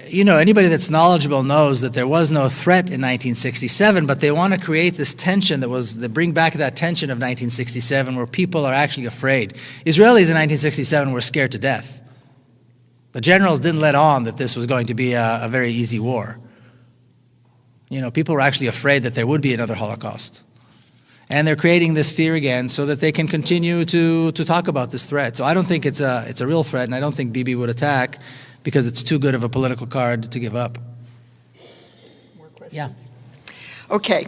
you know, anybody that's knowledgeable knows that there was no threat in 1967, but they want to create this tension they bring back that tension of 1967 where people are actually afraid. Israelis in 1967 were scared to death. The generals didn't let on that this was going to be a very easy war. You know, people were actually afraid that there would be another Holocaust. And they're creating this fear again so that they can continue to talk about this threat. So I don't think it's a real threat, and I don't think Bibi would attack because it's too good of a political card to give up. More questions? Yeah. Okay.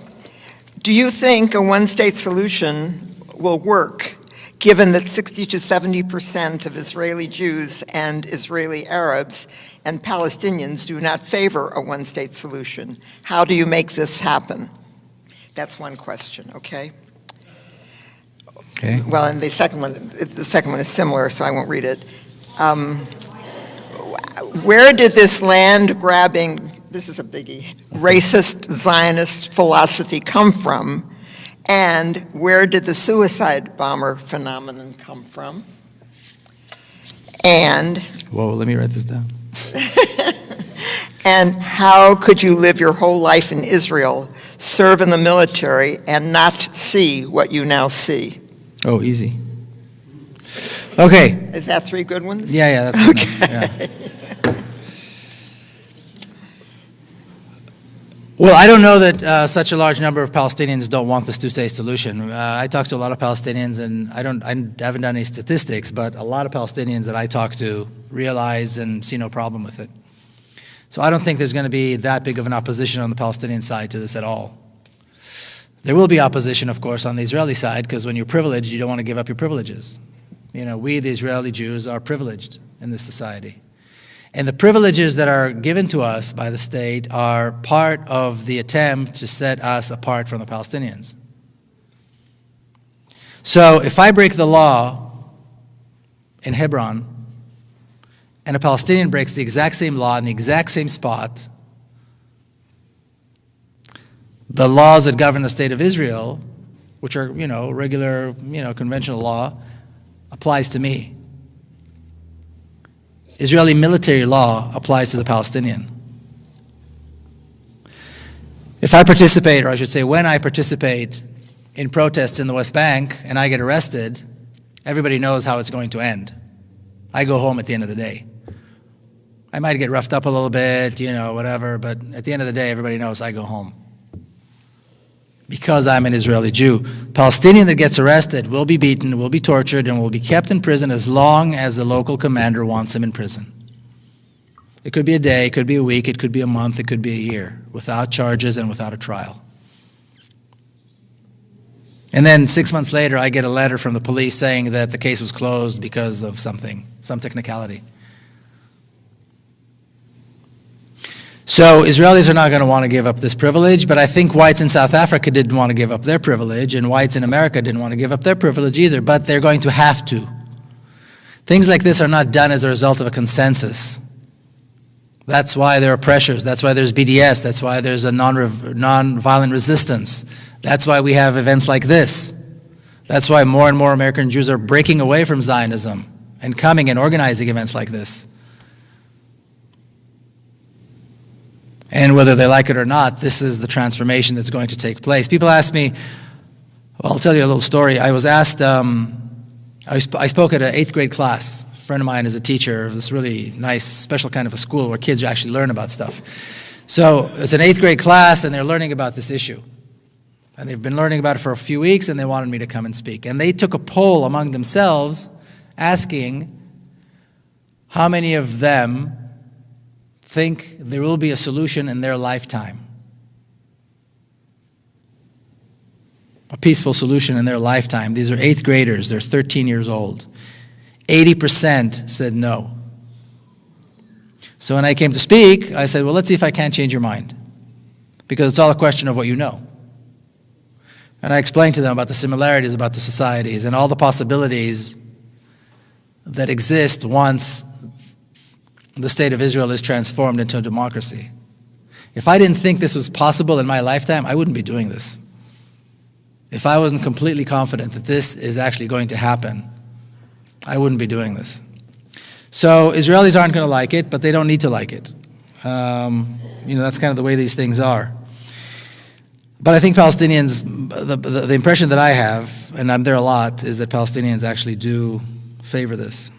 Do you think a one-state solution will work, given that 60 to 70% of Israeli Jews and Israeli Arabs and Palestinians do not favor a one-state solution? How do you make this happen? That's one question, okay? Okay. Well, and the second one is similar, so I won't read it. Where did this land-grabbing, this is a biggie, racist Zionist philosophy come from? And where did the suicide bomber phenomenon come from? And Whoa, let me write this down. and how could you live your whole life in Israel, serve in the military, and not see what you now see? Oh, easy. Okay. Is that three good ones? Yeah, that's good enough. Yeah. Well, I don't know that such a large number of Palestinians don't want this two-state solution. I talk to a lot of Palestinians, and I haven't done any statistics, but a lot of Palestinians that I talk to realize and see no problem with it. So I don't think there's going to be that big of an opposition on the Palestinian side to this at all. There will be opposition, of course, on the Israeli side, because when you're privileged, you don't want to give up your privileges. You know, we, the Israeli Jews, are privileged in this society. And the privileges that are given to us by the state are part of the attempt to set us apart from the Palestinians. So if I break the law in Hebron, and a Palestinian breaks the exact same law in the exact same spot, the laws that govern the state of Israel, which are, regular, conventional law, applies to me. Israeli military law applies to the Palestinian. If I participate, or I should say when I participate in protests in the West Bank and I get arrested, everybody knows how it's going to end. I go home at the end of the day. I might get roughed up a little bit, whatever, but at the end of the day, everybody knows I go home. Because I'm an Israeli Jew. Palestinian that gets arrested will be beaten, will be tortured, and will be kept in prison as long as the local commander wants him in prison. It could be a day, it could be a week, it could be a month, it could be a year, without charges and without a trial. And then 6 months later, I get a letter from the police saying that the case was closed because of something, some technicality. So Israelis are not going to want to give up this privilege, but I think whites in South Africa didn't want to give up their privilege, and whites in America didn't want to give up their privilege either, but they're going to have to. Things like this are not done as a result of a consensus. That's why there are pressures. That's why there's BDS. That's why there's a non-violent resistance. That's why we have events like this. That's why more and more American Jews are breaking away from Zionism and coming and organizing events like this. And whether they like it or not, this is the transformation that's going to take place. People ask me, well, I'll tell you a little story. I was asked, I spoke at an 8th grade class. A friend of mine is a teacher of this really nice, special kind of a school where kids actually learn about stuff. So it's an 8th grade class, and they're learning about this issue. And they've been learning about it for a few weeks, and they wanted me to come and speak. And they took a poll among themselves asking how many of them think there will be a solution in their lifetime. A peaceful solution in their lifetime. These are 8th graders. They're 13 years old. 80% said no. So when I came to speak, I said, well, let's see if I can't change your mind. Because it's all a question of what you know. And I explained to them about the similarities about the societies and all the possibilities that exist once the state of Israel is transformed into a democracy. If I didn't think this was possible in my lifetime, I wouldn't be doing this. If I wasn't completely confident that this is actually going to happen, I wouldn't be doing this. So Israelis aren't going to like it, but they don't need to like it. That's kind of the way these things are. But I think Palestinians, the impression that I have, and I'm there a lot, is that Palestinians actually do favor this.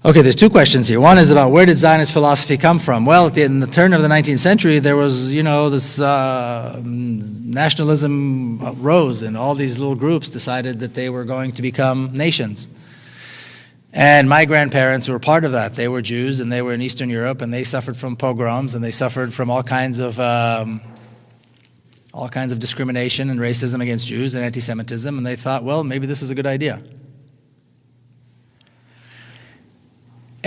Okay, there's 2 questions here. One is about where did Zionist philosophy come from? Well, in the turn of the 19th century, there was, this nationalism rose, and all these little groups decided that they were going to become nations. And my grandparents were part of that. They were Jews, and they were in Eastern Europe, and they suffered from pogroms, and they suffered from all kinds of discrimination and racism against Jews and anti-Semitism, and they thought, well, maybe this is a good idea.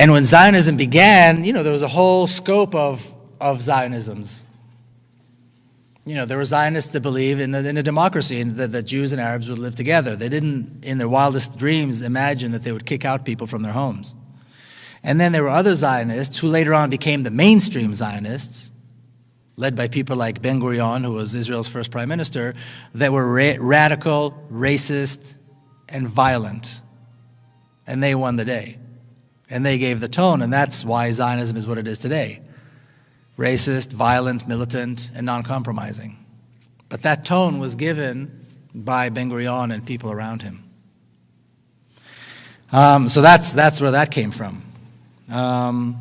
And when Zionism began, there was a whole scope of Zionisms. There were Zionists that believe in a democracy and that Jews and Arabs would live together. They didn't, in their wildest dreams, imagine that they would kick out people from their homes. And then there were other Zionists who later on became the mainstream Zionists, led by people like Ben Gurion, who was Israel's first prime minister, that were radical, racist, and violent. And they won the day. And they gave the tone, and that's why Zionism is what it is today. Racist, violent, militant, and non-compromising. But that tone was given by Ben Gurion and people around him. So that's where that came from. And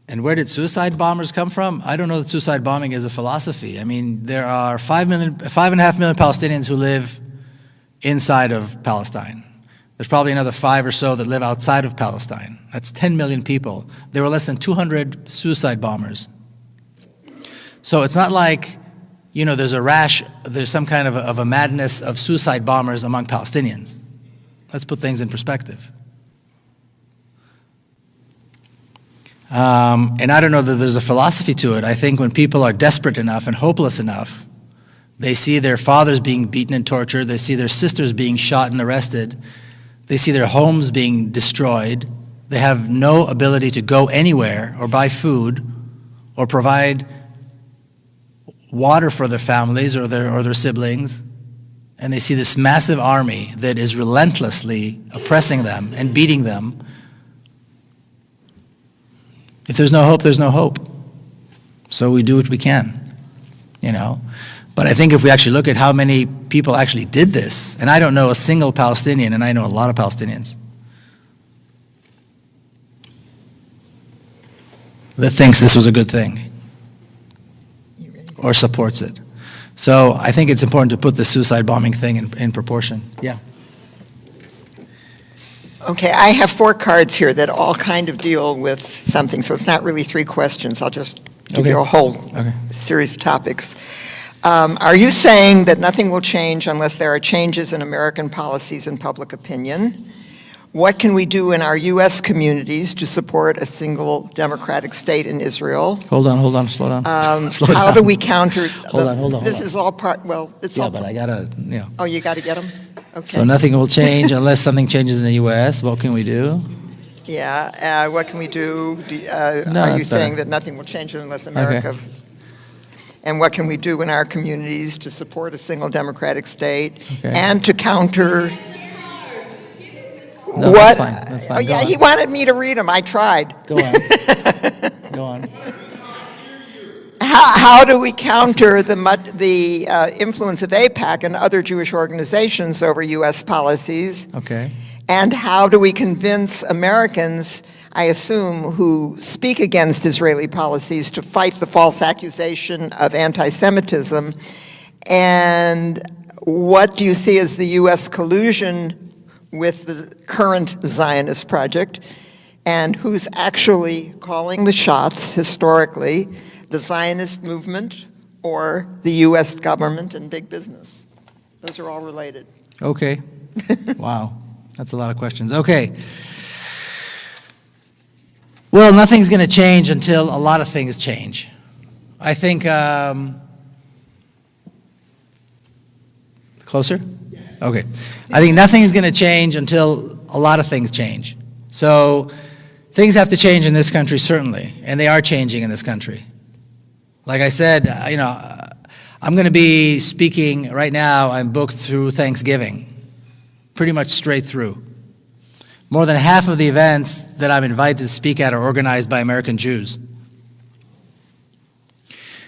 where did suicide bombers come from? I don't know that suicide bombing is a philosophy. I mean, there are 5.5 million Palestinians who live inside of Palestine. There's probably another 5 or so that live outside of Palestine. That's 10 million people. There were less than 200 suicide bombers. So it's not like, there's a rash, there's some kind of a madness of suicide bombers among Palestinians. Let's put things in perspective. And I don't know that there's a philosophy to it. I think when people are desperate enough and hopeless enough, they see their fathers being beaten and tortured, they see their sisters being shot and arrested, they see their homes being destroyed. They have no ability to go anywhere or buy food or provide water for their families or their siblings. And they see this massive army that is relentlessly oppressing them and beating them. If there's no hope, there's no hope. So we do what we can, But I think if we actually look at how many people actually did this, and I don't know a single Palestinian, and I know a lot of Palestinians, that thinks this was a good thing or supports it. So I think it's important to put the suicide bombing thing in proportion. Yeah. Okay, I have 4 cards here that all kind of deal with something, so it's not really 3 questions. I'll just give you a whole series of topics. Are you saying that nothing will change unless there are changes in American policies and public opinion? What can we do in our U.S. communities to support a single democratic state in Israel? Hold on, slow down. Slow How down. do we counter? Hold on. This is all part, well, it's Yeah, all. but I gotta, Oh, you got to get them? Okay. So nothing will change unless something changes in the U.S. What can we do? Yeah, what can we do? No, Are you that's saying better. that nothing will change unless America? And what can we do in our communities to support a single democratic state Okay. and to counter? No, what? That's fine. Oh, Go yeah, on. he wanted me to read them. I tried. Go on. Go on. How do we counter the influence of AIPAC and other Jewish organizations over U.S. policies? Okay. And how do we convince Americans, I assume, who speak against Israeli policies to fight the false accusation of anti-Semitism? And what do you see as the U.S. collusion with the current Zionist project? And who's actually calling the shots historically, the Zionist movement or the U.S. government and big business? Those are all related. Okay. Wow. That's a lot of questions. Okay. Well, nothing's going to change until a lot of things change. I think, closer? Yes. Okay. I think nothing's going to change until a lot of things change. So things have to change in this country, certainly, and they are changing in this country. Like I said, I'm going to be speaking right now. I'm booked through Thanksgiving, pretty much straight through. More than half of the events that I'm invited to speak at are organized by American Jews.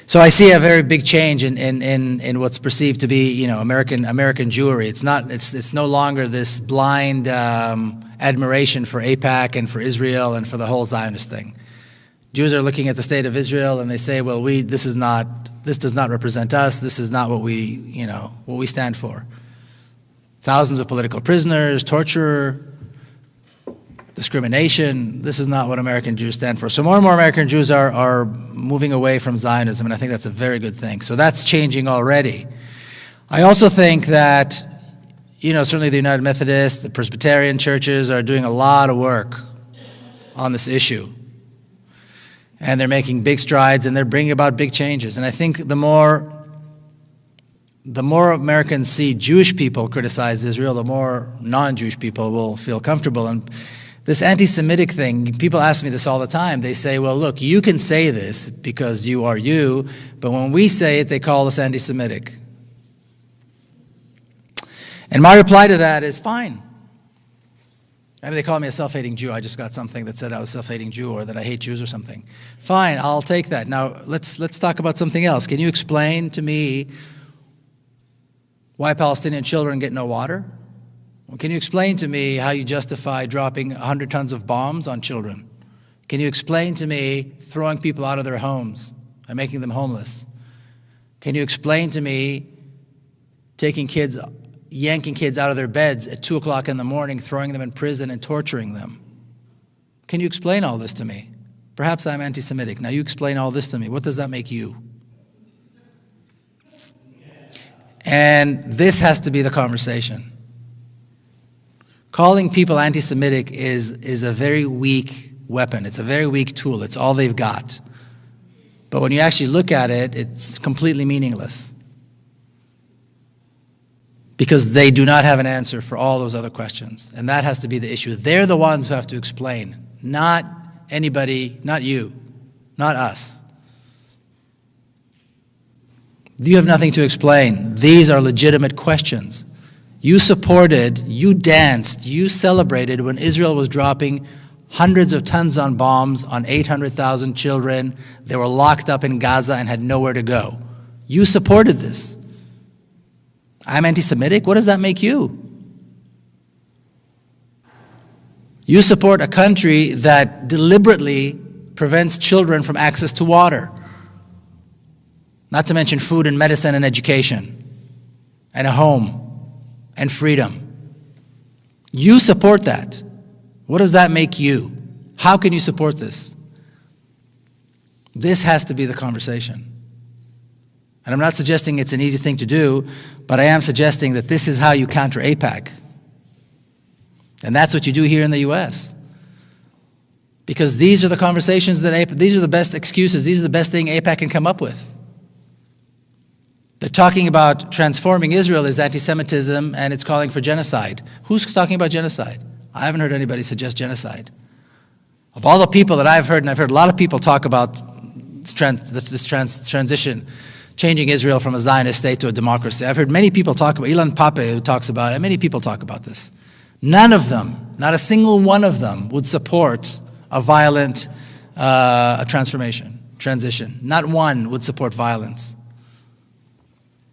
So I see a very big change in what's perceived to be, American Jewry. It's no longer this blind admiration for AIPAC and for Israel and for the whole Zionist thing. Jews are looking at the state of Israel and they say, well, this does not represent us. This is not what we stand for. Thousands of political prisoners, torture, discrimination. This is not what American Jews stand for. So more and more American Jews are moving away from Zionism, and I think that's a very good thing. So that's changing already. I also think that, certainly the United Methodists, the Presbyterian churches are doing a lot of work on this issue. And they're making big strides, and they're bringing about big changes. And I think the more Americans see Jewish people criticize Israel, the more non-Jewish people will feel comfortable. And this anti-Semitic thing, people ask me this all the time. They say, well, look, you can say this because you are you, but when we say it, they call us anti-Semitic. And my reply to that is, fine. I mean, they call me a self-hating Jew. I just got something that said I was a self-hating Jew or that I hate Jews or something. Fine, I'll take that. Now, let's talk about something else. Can you explain to me why Palestinian children get no water? Can you explain to me how you justify dropping 100 tons of bombs on children? Can you explain to me throwing people out of their homes and making them homeless? Can you explain to me yanking kids out of their beds at 2 o'clock in the morning, throwing them in prison and torturing them? Can you explain all this to me? Perhaps I'm anti-Semitic. Now you explain all this to me. What does that make you? And this has to be the conversation. Calling people anti-Semitic is a very weak weapon. It's a very weak tool. It's all they've got. But when you actually look at it, it's completely meaningless. Because they do not have an answer for all those other questions. And that has to be the issue. They're the ones who have to explain, not anybody, not you, not us. You have nothing to explain. These are legitimate questions. You supported, you danced, you celebrated when Israel was dropping hundreds of tons on bombs on 800,000 children. They were locked up in Gaza and had nowhere to go. You supported this. I'm anti-Semitic? What does that make you? You support a country that deliberately prevents children from access to water. Not to mention food and medicine and education and a home and freedom. You support that. What does that make you? How can you support this? This has to be the conversation. And I'm not suggesting it's an easy thing to do, but I am suggesting that this is how you counter AIPAC. And that's what you do here in the US. Because these are the conversations that these are the best excuses, these are the best thing AIPAC can come up with. They're talking about transforming Israel as anti-Semitism and it's calling for genocide. Who's talking about genocide? I haven't heard anybody suggest genocide. Of all the people that I've heard, and I've heard a lot of people talk about this transition, changing Israel from a Zionist state to a democracy. I've heard many people talk about, Ilan Pape who talks about it, many people talk about this. None of them, not a single one of them would support a violent transition. Not one would support violence.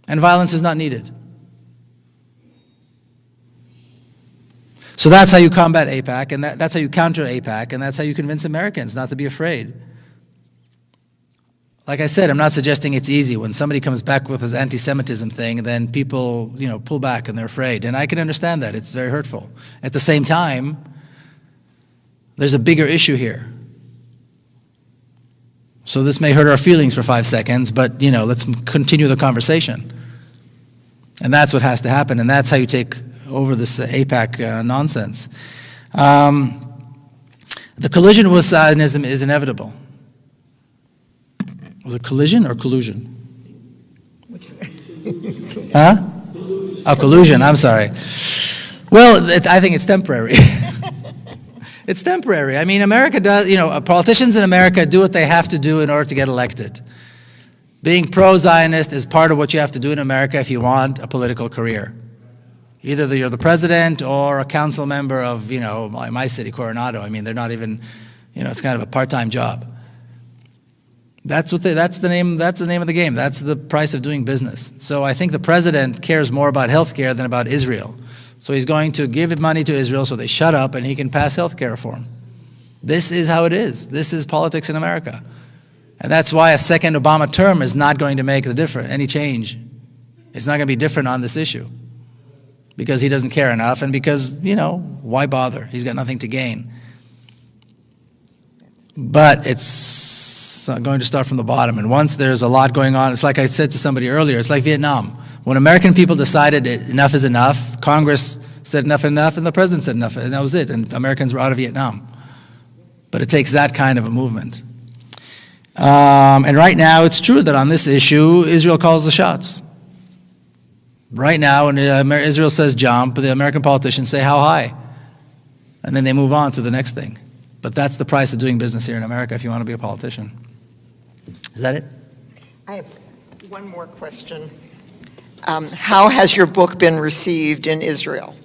And violence is not needed. So that's how you combat AIPAC, and that's how you counter AIPAC, and that's how you convince Americans not to be afraid. Like I said, I'm not suggesting it's easy. When somebody comes back with this anti-Semitism thing, then people, pull back and they're afraid. And I can understand that. It's very hurtful. At the same time, there's a bigger issue here. So this may hurt our feelings for 5 seconds, but, let's continue the conversation. And that's what has to happen, and that's how you take over this AIPAC nonsense. The collision with Zionism is inevitable. Was it collision or collusion? Huh? Oh, collusion, I'm sorry. Well, I think it's temporary. It's temporary. I mean, America does, politicians in America do what they have to do in order to get elected. Being pro-Zionist is part of what you have to do in America if you want a political career. Either you're the president or a council member of, my city, Coronado. I mean, they're not even, it's kind of a part-time job. That's the name of the game. That's the price of doing business. So I think the president cares more about healthcare than about Israel. So he's going to give money to Israel so they shut up and he can pass healthcare reform. This is how it is. This is politics in America. And that's why a second Obama term is not going to make any change. It's not going to be different on this issue. Because he doesn't care enough and because, why bother? He's got nothing to gain. But it's going to start from the bottom. And once there's a lot going on, it's like I said to somebody earlier, it's like Vietnam. When American people decided enough is enough, Congress said enough, and the president said enough, and that was it. And Americans were out of Vietnam. But it takes that kind of a movement. And right now, it's true that on this issue, Israel calls the shots. Right now, when Israel says jump, the American politicians say how high. And then they move on to the next thing. But that's the price of doing business here in America if you want to be a politician. Is that it? I have one more question. How has your book been received in Israel?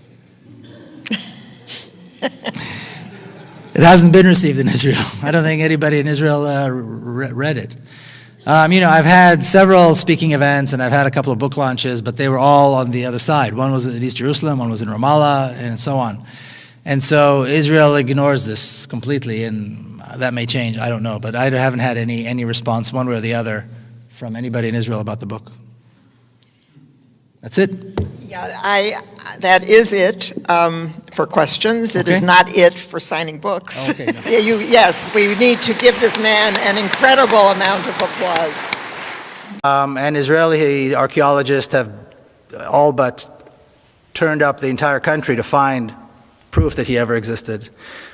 It hasn't been received in Israel. I don't think anybody in Israel read it. I've had several speaking events and I've had a couple of book launches, but they were all on the other side. One was in East Jerusalem, one was in Ramallah, and so on. And so Israel ignores this completely, and that may change. I don't know, but I haven't had any response one way or the other from anybody in Israel about the book. That's it. Yeah, that is it for questions. It is not it for signing books. Okay, no. Yes, we need to give this man an incredible amount of applause. And Israeli archaeologists have all but turned up the entire country to find proof that he ever existed.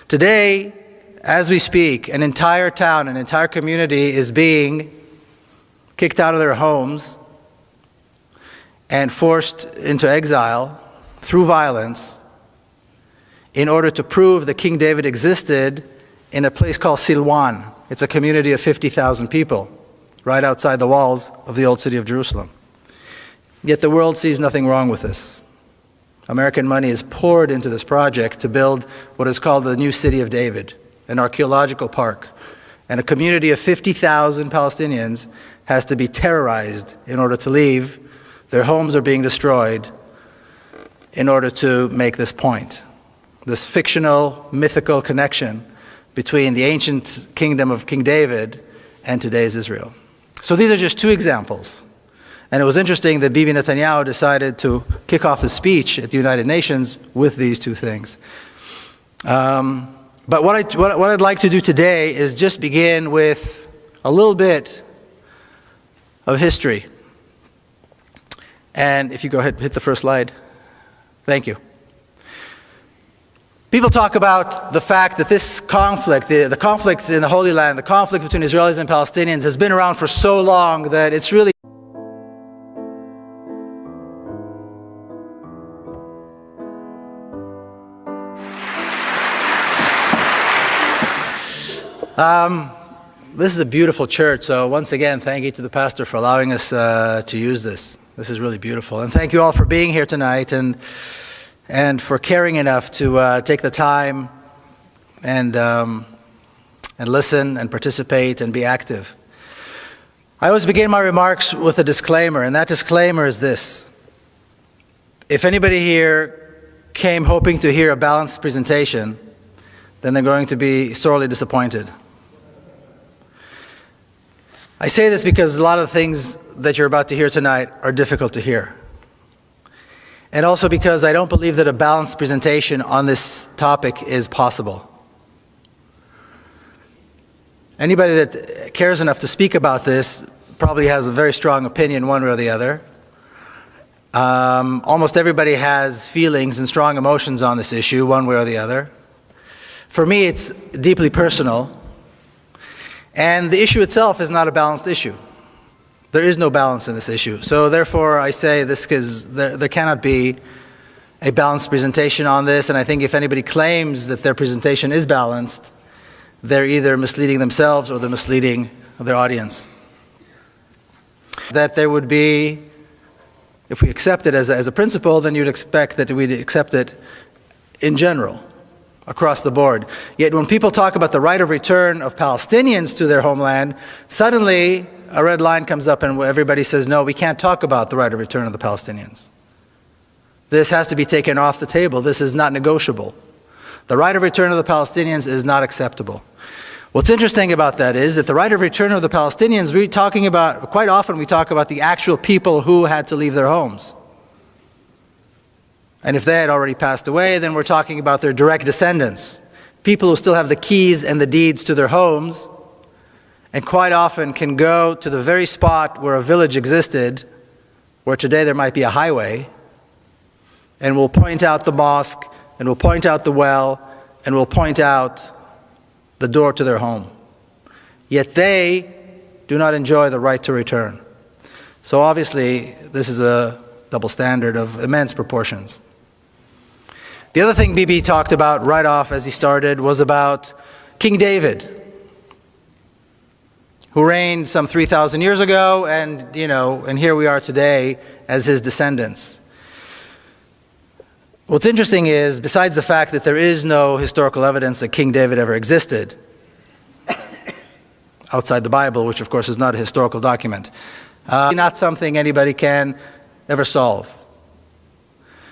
Today, as we speak, an entire town, an entire community is being kicked out of their homes and forced into exile through violence in order to prove that King David existed in a place called Silwan. It's a community of 50,000 people right outside the walls of the old city of Jerusalem. Yet the world sees nothing wrong with this. American money is poured into this project to build what is called the new city of David, an archaeological park. And a community of 50,000 Palestinians has to be terrorized in order to leave. Their homes are being destroyed in order to make this point. This fictional, mythical connection between the ancient kingdom of King David and today's Israel. So these are just two examples. And it was interesting that Bibi Netanyahu decided to kick off his speech at the United Nations with these two things. But what I'd like to do today is just begin with a little bit of history. And if you go ahead, hit the first slide. Thank you. People talk about the fact that this conflict, the conflict in the Holy Land, the conflict between Israelis and Palestinians has been around for so long that it's really this is a beautiful church, so once again, thank you to the pastor for allowing us to use this. This is really beautiful. And thank you all for being here tonight and for caring enough to take the time and listen and participate and be active. I always begin my remarks with a disclaimer, and that disclaimer is this. If anybody here came hoping to hear a balanced presentation, then they're going to be sorely disappointed. I say this because a lot of the things that you're about to hear tonight are difficult to hear. And also because I don't believe that a balanced presentation on this topic is possible. Anybody that cares enough to speak about this probably has a very strong opinion one way or the other. Almost everybody has feelings and strong emotions on this issue one way or the other. For me, it's deeply personal. And the issue itself is not a balanced issue. There is no balance in this issue. So therefore, I say this because there cannot be a balanced presentation on this. And I think if anybody claims that their presentation is balanced, they're either misleading themselves or they're misleading their audience. That there would be, if we accept it as a principle, then you'd expect that we'd accept it in general, across the board. Yet when people talk about the right of return of Palestinians to their homeland, suddenly a red line comes up and everybody says, no, we can't talk about the right of return of the Palestinians. This has to be taken off the table. This is not negotiable. The right of return of the Palestinians is not acceptable. What's interesting about that is that the right of return of the Palestinians, quite often we talk about the actual people who had to leave their homes. And if they had already passed away, then we're talking about their direct descendants, people who still have the keys and the deeds to their homes, and quite often can go to the very spot where a village existed, where today there might be a highway, and will point out the mosque, and will point out the well, and will point out the door to their home. Yet they do not enjoy the right to return. So obviously, this is a double standard of immense proportions. The other thing Bibi talked about right off as he started was about King David, who reigned some 3,000 years ago, and here we are today as his descendants. What's interesting is, besides the fact that there is no historical evidence that King David ever existed, outside the Bible, which of course is not a historical document, not something anybody can ever solve.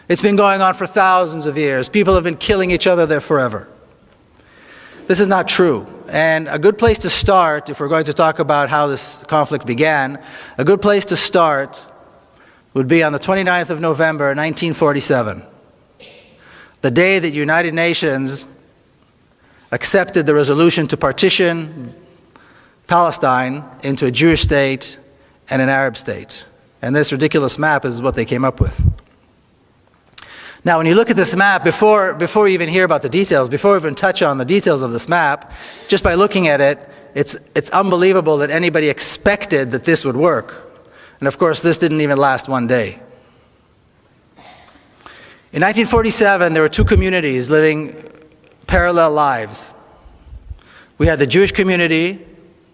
It's been going on for thousands of years. People have been killing each other there forever. This is not true. And a good place to start, if we're going to talk about how this conflict began, a good place to start would be on the 29th of November, 1947. The day that the United Nations accepted the resolution to partition Palestine into a Jewish state and an Arab state. And this ridiculous map is what they came up with. Now, when you look at this map, before you even hear about the details, before we even touch on the details of this map, just by looking at it, it's unbelievable that anybody expected that this would work. And of course, this didn't even last one day. In 1947, there were two communities living parallel lives. We had the Jewish community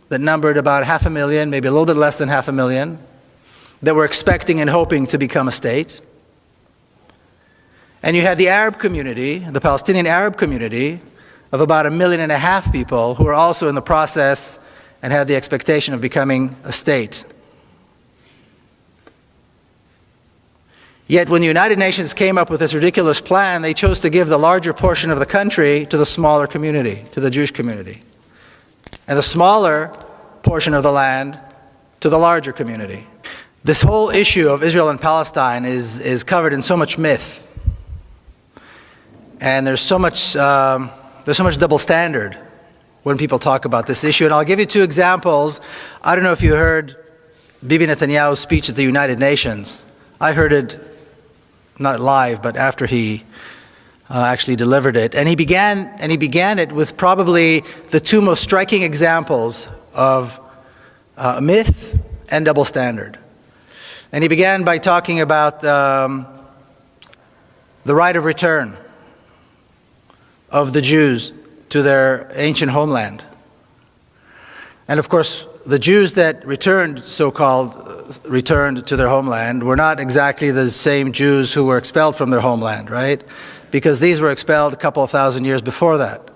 that numbered about 500,000, maybe a little bit less than 500,000, that were expecting and hoping to become a state. And you had the Arab community, the Palestinian Arab community, of about 1.5 million people who were also in the process and had the expectation of becoming a state. Yet when the United Nations came up with this ridiculous plan, they chose to give the larger portion of the country to the smaller community, to the Jewish community, and the smaller portion of the land to the larger community. This whole issue of Israel and Palestine is covered in so much myth. And there's so much double standard when people talk about this issue. And I'll give you two examples. I don't know if you heard Bibi Netanyahu's speech at the United Nations. I heard it not live, but after he actually delivered it. And he began it with probably the two most striking examples of myth and double standard. And he began by talking about the right of return of the Jews to their ancient homeland. And of course, the Jews that returned, so-called returned to their homeland, were not exactly the same Jews who were expelled from their homeland, right? Because these were expelled a couple of thousand years before that.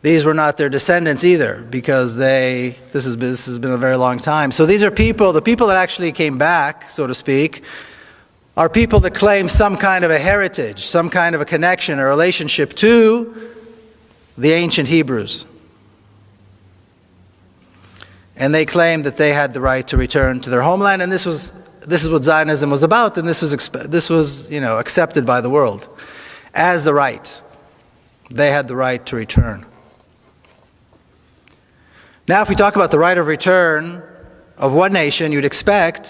These were not their descendants either, because this has been a very long time. So these are people, the people that actually came back, so to speak, are people that claim some kind of a heritage, some kind of a connection, a relationship to the ancient Hebrews. And they claimed that they had the right to return to their homeland, and this is what Zionism was about, and this was accepted by the world as the right. They had the right to return. Now, if we talk about the right of return of one nation, you'd expect